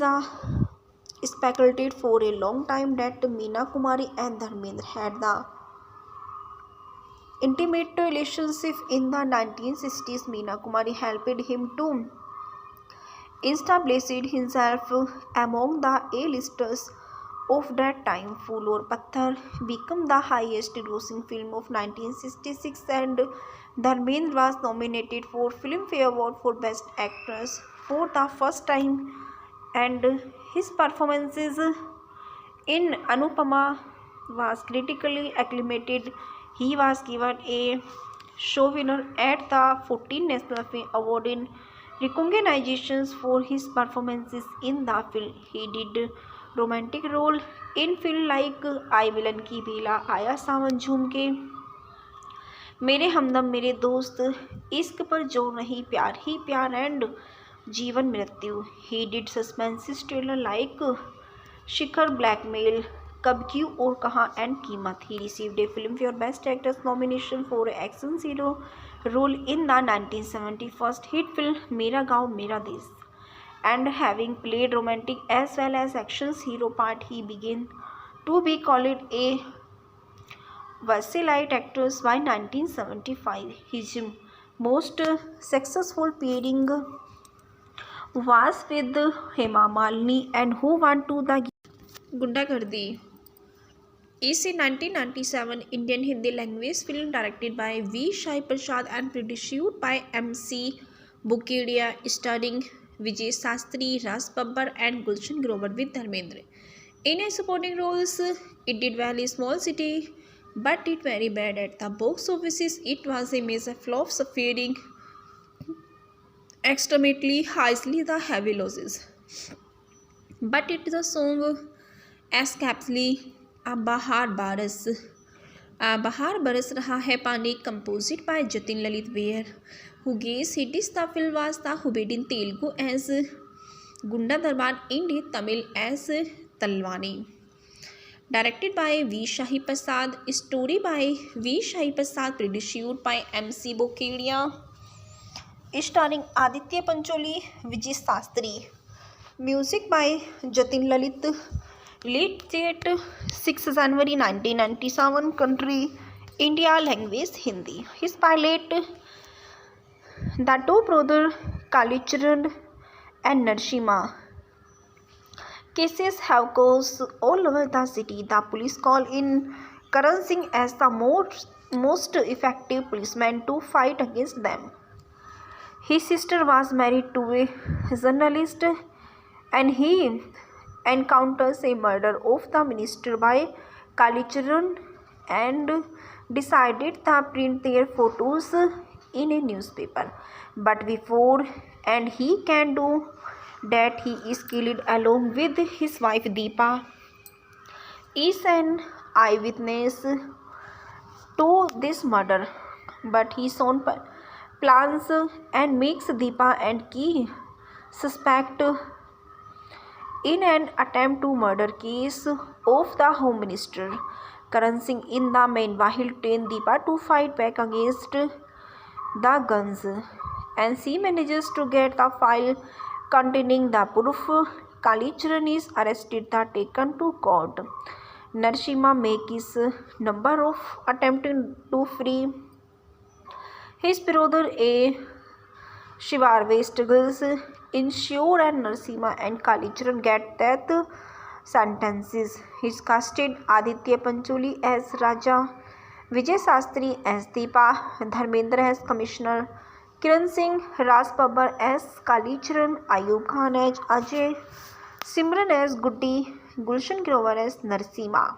speculated for a long time that Meena Kumari and Dharmendra had the intimate relationship in the 1960s. Meena Kumari helped him to establish himself among the A-listers of that time. Phool Aur Patthar became the highest grossing film of 1966 and Dharmendra was nominated for Filmfare Award for Best Actress for the first time, and his performances in Anupama was critically acclaimed. He was given a show winner at the 14th National Film Award in recognitions for his performances in the film. He did romantic role in film like आई विलन की बेला, आया सावन झूम के, मेरे हमदम मेरे दोस्त, इश्क पर जोर नहीं, प्यार ही प्यार एंड जीवन मृत्यु. He did suspense thriller like Shikhar, Blackmail, Kab, क्यों और कहाँ एंड कीमत. He received a Filmfare Best Actress nomination for action hero role in the 1971 hit film मेरा गाँव मेरा देश, and having played romantic as well as action hero part, he began to be called a versatile actor by 1975. His most successful pairing was with Hema Malini and Who Want to the Gundagardi is a 1997 Indian Hindi language film directed by V. Shai Prasad and produced by M.C. Bukedia, starring Vijay Sastry, Raj Babbar and Gulshan Grover with Dharmendra in a supporting roles. It did well in small city, but it very bad at the box office. It was a major flop, suffering extremely highly the heavy losses. But it is a song escapely Bahar Baras. Bahar Baras Raha Hai Pani, composed by Jatin Lalit Beer, who gave hits. The film was the dubbed in Telugu as Gunda Darbar, in Tamil as Talwani. Directed by V. Shahi Prasad, story by V. Shahi Prasad, produced by M.C. Bokedia, starring Aditya Pancholi, Vijay Sastry. Music by Jatin Lalit. Released date 6 January 1997. Country India. Language Hindi. His pilot, the two brothers Kalicharan and Narasimha. Cases have caused all over the city. The police call in Karan Singh as the most effective policeman to fight against them. His sister was married to a journalist and he encounters a murder of the minister by Kalicharan and decided to print their photos in a newspaper. But before and he can do that, he is killed along with his wife Deepa. Is an eyewitness to this murder, but his own plans and makes Deepa and Ki suspect in an attempt to murder case of the Home Minister. Karan Singh in the meanwhile trains Deepa to fight back against the guns, and she manages to get the file containing the proof. Kalicharan is arrested and taken to court. Narasimha makes number of attempting to free his brother. A Shivarve struggles ensure and Narasimha and Kalicharan get death sentences. His casted Aditya Pancholi as Raja, Vijay Sastry as Deepa, Dharmendra as Commissioner, Kiran Singh, Raj Babbar as Kalicharan, Ayub Khan as Ajay, Simran as Guddi, Gulshan Grover as Narasimha.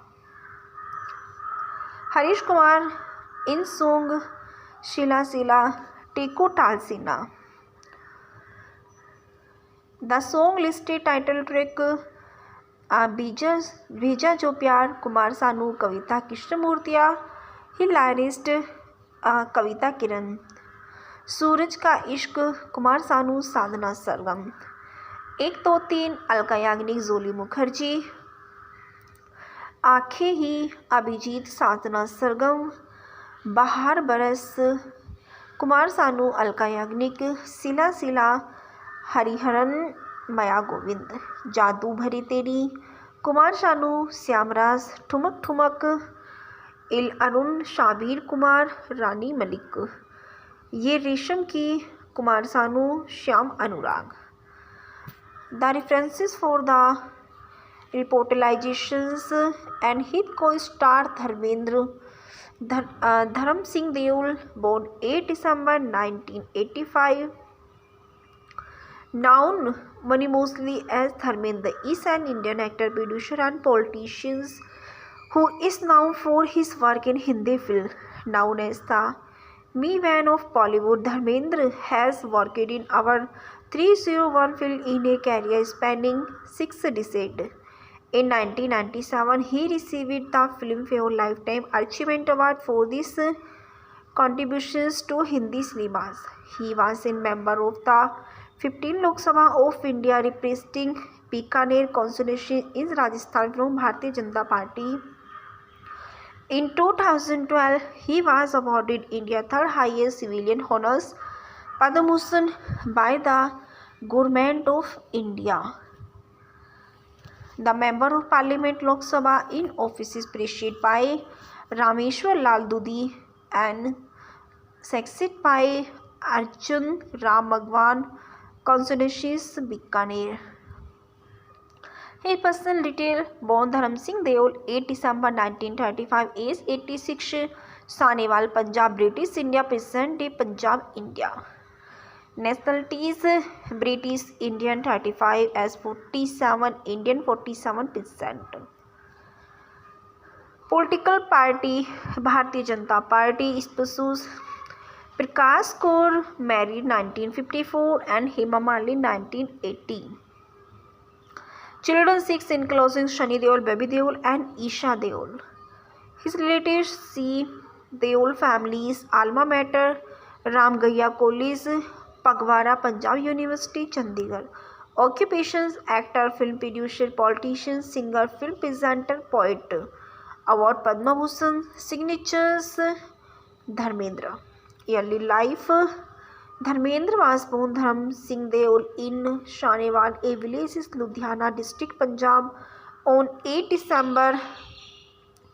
Harish Kumar in song Shila Sila Teko Talsina. The song listed title track भेजा जो प्यार, कुमार सानू, कविता कृष्णमूर्तिया, हिलारिस्ट कविता किरण, सूरज का इश्क, कुमार सानू, साधना सरगम. 1 2 3 अलका याग्निक, जोली मुखर्जी, आंखें ही अभिजीत, साधना सरगम, बहार बरस कुमार सानू, अलका याग्निक, सिला सिला हरिहरन, माया गोविंद, जादू भरी तेरी कुमार सानू, श्यामराज, ठुमक ठुमक इल अरुण, शाबीर कुमार, रानी मलिक, ये रेशम की कुमार सानू, श्याम अनुराग. The references for the reportalizations and hit co-star Dharam Singh Deol, born 8 December 1985, known money mostly as Dharmendra, is an Indian actor, producer and politician who is known for his work in Hindi film. Known as the Me-Man of Bollywood, Dharmendra has worked in over 301 films in a career spanning 6 decades. In 1997, he received the Filmfare Lifetime Achievement Award for his contributions to Hindi cinemas. He was a member of the 15th Lok Sabha of India, representing Bikaner constituency in Rajasthan from Bharatiya Janata Party. In 2012, he was awarded India's third highest civilian honors, Padma Bhushan, by the Government of India. The Member of Parliament Lok Sabha in office is preceded by Rameshwar Lal Dudhi and succeeded by Arjun Ram Bhagwan, constituencies Bikaner. His personal detail: born Dharam Singh Deol, 8 December 1935, age 86, Sanewal, Punjab, British India, present day Punjab, India. Nationalities: British Indian 35, as 47, Indian 47%. Political party: Bharatiya Janata Party. Spouse: Prakash Kaur, married 1954, and Hema Malini 1980. Children 6, including Shani Deol, Baby Deol, and Isha Deol. His relatives: C. Deol families, alma mater Ram Gaya College, Pagwara, Punjab University, Chandigarh. Occupations: actor, film producer, politician, singer, film presenter, poet. Award: Padma Bhushan. Signatures: Dharmendra. Early life: Dharmendra was born Dharam Singh Deol in Sanewal, a village in Ludhiana district, Punjab, on 8 December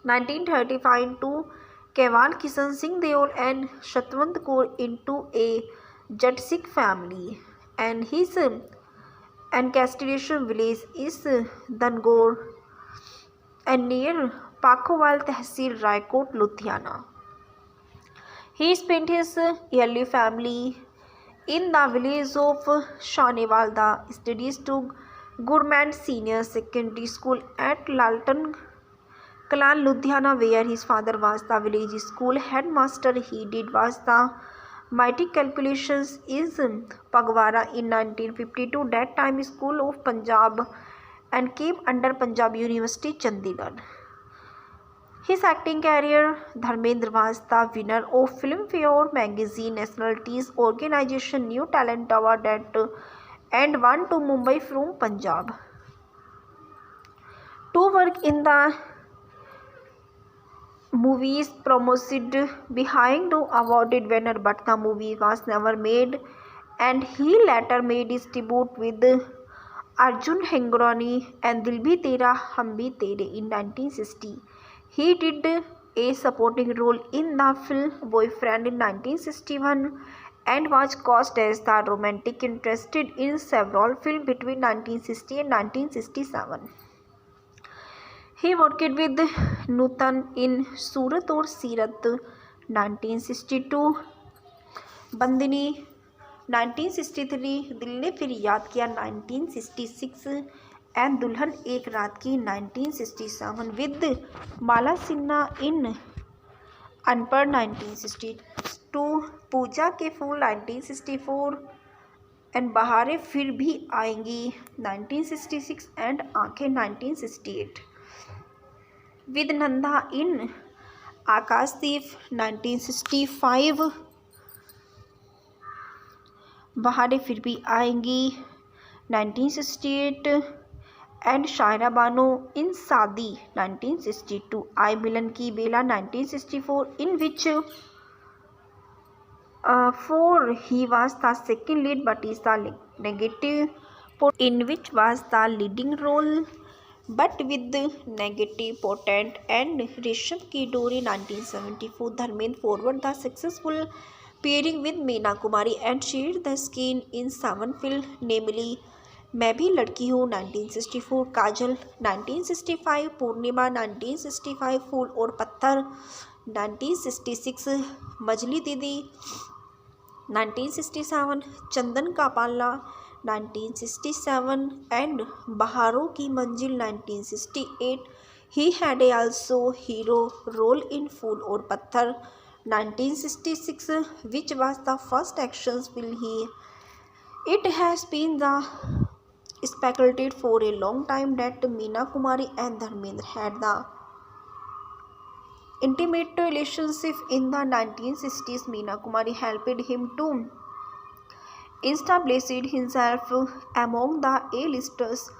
1935 to Keval Kishan Singh Deol and Shatwant Kaur into a Jat Sikh family, and his ancestral village is Dangor and near Pakhowal Tehsil, Raikot, Ludhiana. He spent his early family in the village of Sanewal. The studies to Government Senior Secondary School at Laltan Kalan, Ludhiana, where his father was the village school headmaster. He did was the matric calculations is Pagwara in 1952, that time School of Punjab, and came under Punjab University, Chandigarh. His acting career: Dharmendra was the winner of Filmfare Magazine Nationalities Organization New Talent Award and won to Mumbai from Punjab. To work in the movies promoted behind the awarded winner, but the movie was never made, and he later made his debut with Arjun Hengorani and Dil Bhi Tera Hum Bhi Tere in 1960. He did a supporting role in the film Boyfriend in 1961 and was cast as the romantic interest in several films between 1960 and 1967. He worked with Nutan in Surat और सीरत 1962, बंदनी 1963, दिल ने फिर याद किया 1966 and दुल्हन एक रात की 1967 with माला सिन्हा in अनपढ़ 1962, पूजा के फूल 1964 and बहारें फिर भी आएंगी 1966 and आंखें 1968 with नंदा in आकाशदीप 1965, बहारें फिर भी आएंगी 1968, and Shaira Bano in Saadi 1962, I Milan Ki Bela 1964, in which for he was the second lead but is the negative, in which was the leading role but with the negative potent, and Rishabh Ki Dori 1974, Dharmendra forward the successful pairing with Meena Kumari and shared the screen in 7 films, namely मैं भी लड़की हूँ 1964, काजल 1965, पूर्णिमा 1965, फूल और पत्थर 1966, मजली दीदी 1967, चंदन का पाला 1967, and Baharon Ki Manzil 1968. He had also hero role in fool Aur Patthar 1966, which was the first action film he. It has been the speculated for a long time that Meena Kumari and Dharmendra had the intimate relationship in the 1960s. Meena Kumari helped him to establish himself among the A-listers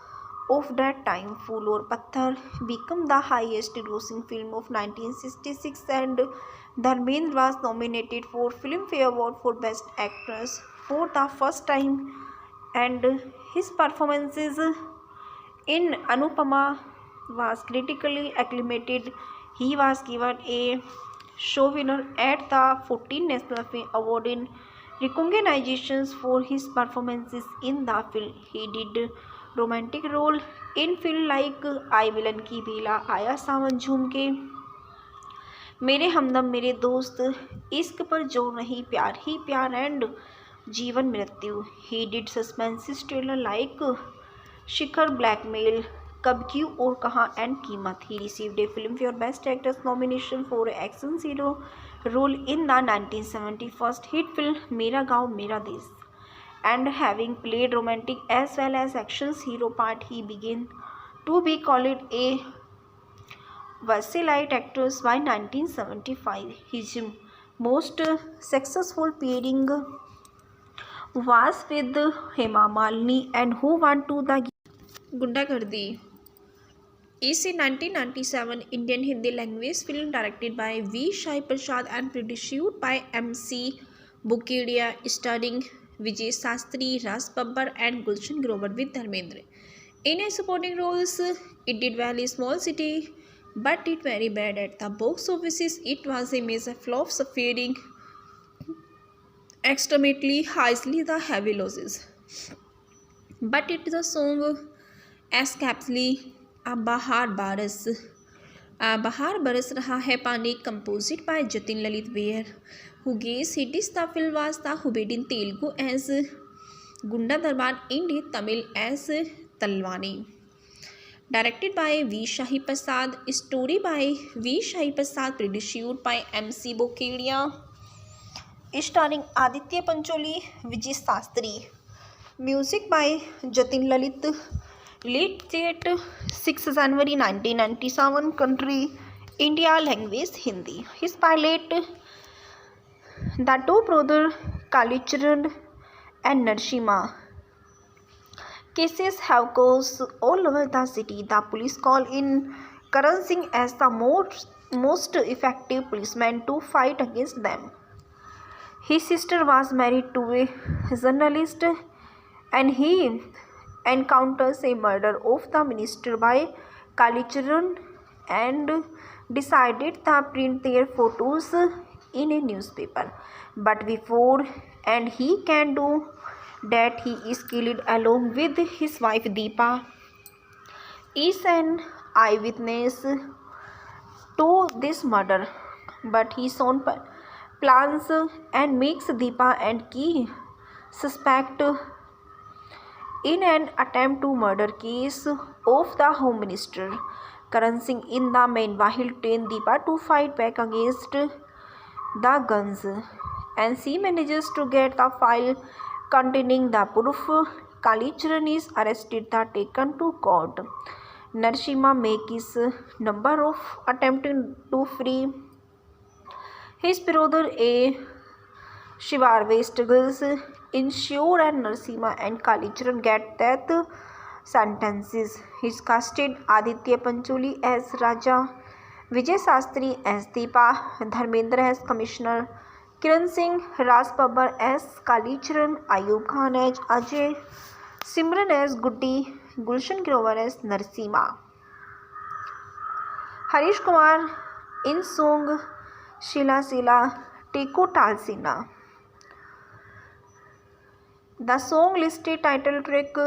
of that time. Phool aur Patthar became the highest grossing film of 1966, and Dharmendra was nominated for Filmfare Award for Best Actress for the first time, and his performances in Anupama was critically acclaimed. He was given a show winner at the 14th National Film Award in recognitions for his performances in the film. He did romantic role in film like I Villain Ki Bela, Aya Sawan Jhoom Ke, मेरे हमदम मेरे दोस्त, इश्क पर जो नहीं, प्यार ही प्यार, and Jeevan Mrityu. He did suspense thriller like Shikhar, Blackmail, Kab, क्यों Aur Kahan, and Keemat. He received a Filmfare best actress nomination for action hero role in the 1971 hit film Mera Gaon मेरा देश, and having played romantic as well as action hero part, he began to be called a versatile actor by 1975. His most successful pairing was with Hema Malini and Who Want to the Gundagardi is a 1997 Indian Hindi language film directed by V. Shai Prasad and produced by M.C. Bukedia, starring Vijay Sastry, Ras Babbar, and Gulshan Grover with Dharmendra in a supporting roles. It did well in small city, but it very bad at the box office. It was a major flop, suffering extremely highly the heavy losses. But it the song escapely Bahar Baras Raha Hai Pani, composed by Jatin Lalit Beer, who gave hits. The film was the dubbed in Telugu as Gunda Darbar, in Tamil as Talwani. Directed by V. Shahi Prasad, story by V. Shahi Prasad, produced by M.C. Bokedia, starring Aditya Pancholi, Vijay Sastry. Music by Jatin Lalit. Late date 6 January 1997. Country India. Language Hindi. His pilot, the two brothers Kalicharan and Narasimha. Cases have caused all over the city. The police call in Karan Singh as the most effective policeman to fight against them. His sister was married to a journalist, and he encounters a murder of the minister by Kalicharan and decided to print their photos in a newspaper. But before and he can do that, he is killed along with his wife. Deepa is an eyewitness to this murder, but he soon plans and makes Deepa and key suspect in an attempt to murder case of the Home Minister Karan Singh. In the meanwhile, train Deepa to fight back against the guns, and she manages to get the file containing the proof. Kalicharan is arrested and taken to court. Narasimha makes number of attempting to free his brother. A Shivarve struggles ensure and Narasimha and Kalicharan get death sentences. He casted Aditya Pancholi as Raja, Vijay Sastry as Deepa, Dharmendra as Commissioner, Kiran Singh, Raj Babbar as Kalicharan, Ayub Khan as Ajay, Simran as Guddi, Gulshan Grover as Narasimha, Harish Kumar in song Shila Sila Teko Talsina. The song listed title track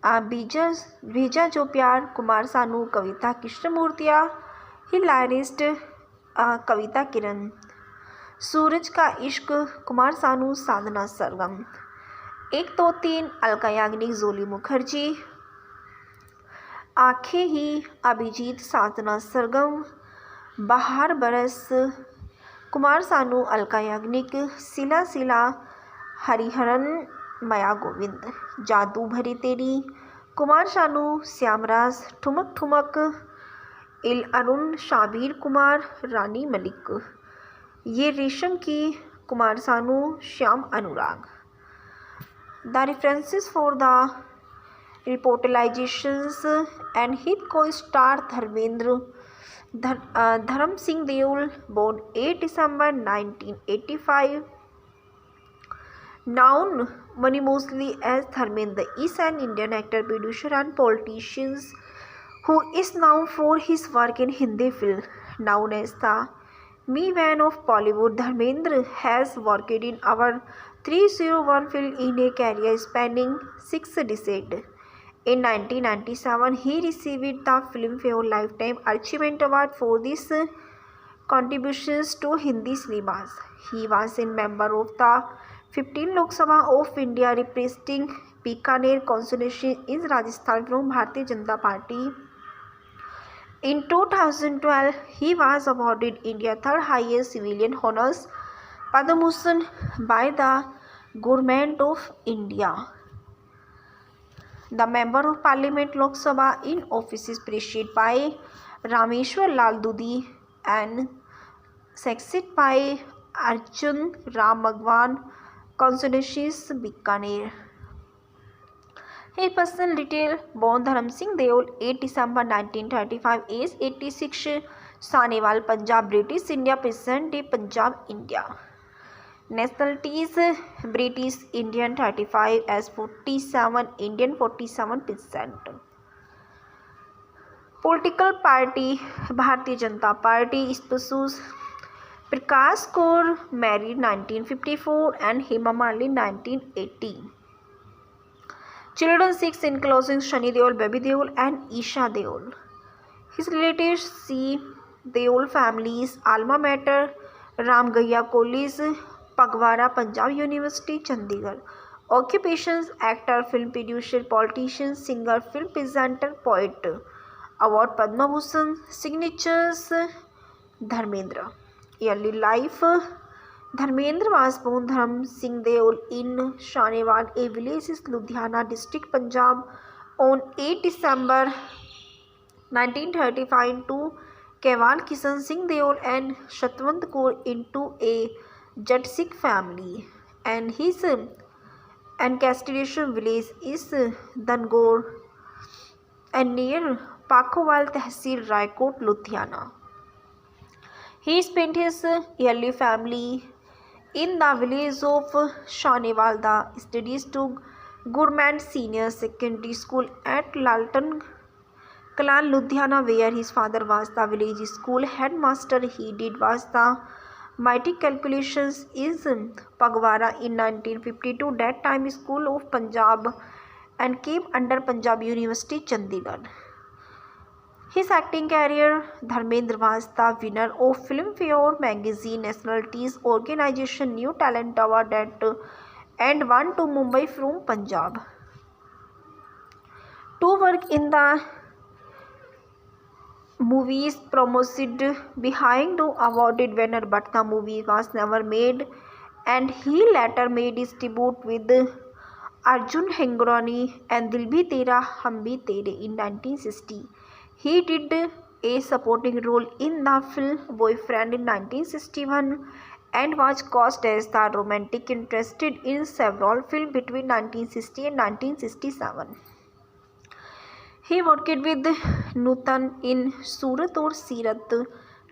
भेजा जो प्यार कुमार सानू, कविता कृष्णमूर्तिया, ही लायरिस्ट कविता किरण, सूरज का इश्क कुमार सानू, साधना सरगम, 1 2 3 अलका याग्निक, जोली मुखर्जी, आंखें ही अभिजीत, साधना सरगम, बाहर बरस कुमार सानू, अलका याग्निक, सिला सिला हरिहरन, माया गोविंद, जादू भरी तेरी कुमार सानू, श्यामराज, ठुमक ठुमक, इल अरुण, शाबीर कुमार, रानी मलिक, ये रेशम की कुमार सानू, श्याम अनुराग. The references for the reportalizations and hit co-star Dharmendra Dharam Singh Deol, born 8 December 1985. Known money mostly as Dharmendra, is an Indian actor, producer and politician who is known for his work in Hindi film. Known as the Meevan of Bollywood, Dharmendra has worked in over 301 films in a career spanning 6 decades. In 1997, he received the Filmfare Lifetime Achievement Award for his contributions to Hindi cinemas. He was a member of the 15th Lok Sabha of India, representing Bikaner constituency in Rajasthan from Bharatiya Janata Party. In 2012, he was awarded India's third highest civilian honours, Padma Bhushan, by the Government of India. The Member of Parliament Lok Sabha in office is preceded by Rameshwar Lal Dudhi and succeeded by Arjun Ram Bhagwan, constituencies Bikaner. His personal detail: born Dharam Singh Deol, 8 December 1935, age 86, Sanewal, Punjab, British India, present day Punjab, India. Nationalities: British Indian 35, as 47, Indian 47%. Political party: Bharatiya Janata Party. Spouses: Prakash Kaur, married 1954, and Hema Malini 1980. Children: 6, including Shani Deol, Baby Deol, and Isha Deol. His relatives: C. Deol families, alma mater Ram Gaya College, Pagwara, Punjab University, Chandigarh. Occupations: actor, film producer, politician, singer, film presenter, poet. Award: Padma Bhushan. Signatures: Dharmendra. Early life: Dharmendra was born Dharam Singh Deol in Sanewal, a village in Ludhiana district, Punjab, on 8 December 1935 to Keval Kishan Singh Deol and Shatwant Kaur into a Jat Sikh family, and his ancestral village is Dangor and near Pakhowal Tehsil, Raikot, Ludhiana. He spent his early family in the village of Sanewal. The studies to Government Senior Secondary School at Laltan Kalan, Ludhiana, where his father was the village school headmaster. He did was the matric calculations is Pagwara in 1952, that time School of Punjab, and came under Punjab University, Chandigarh. His acting career: Dharmendra was the winner of Filmfare Magazine Nationalities Organization New Talent Award and won to Mumbai from Punjab. To work in the movies promoted behind the awarded winner, but the movie was never made, and he later made his debut with Arjun Hengorani and Dil Bhi Tera Hum Bhi Tere in 1960. He did a supporting role in the film Boyfriend in 1961 and was cast as the romantic interest in several films between 1960 and 1967. He worked with Nutan in Surat और सीरत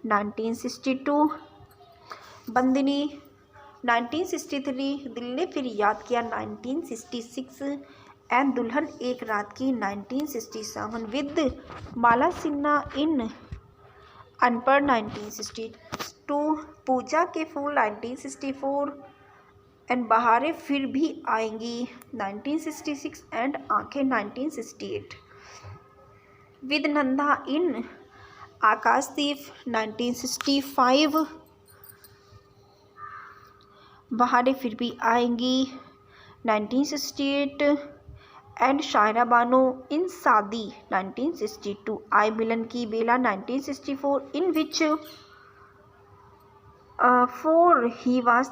1962, बंदिनी 1963, दिल ने फिर याद किया 1966 and दुल्हन एक रात की 1967 with माला सिन्हा in अनपढ़ 1962, पूजा के फूल 1964 एंड बहारें फिर भी आएंगी 1966 एंड आंखें 1968 विद नंदा इन आकाशदीप 1965, बहारें फिर भी आएंगी 1968 एंड शायरा बानो इन शादी 1962, आई मिलन की बेला 1964 इन विच for he was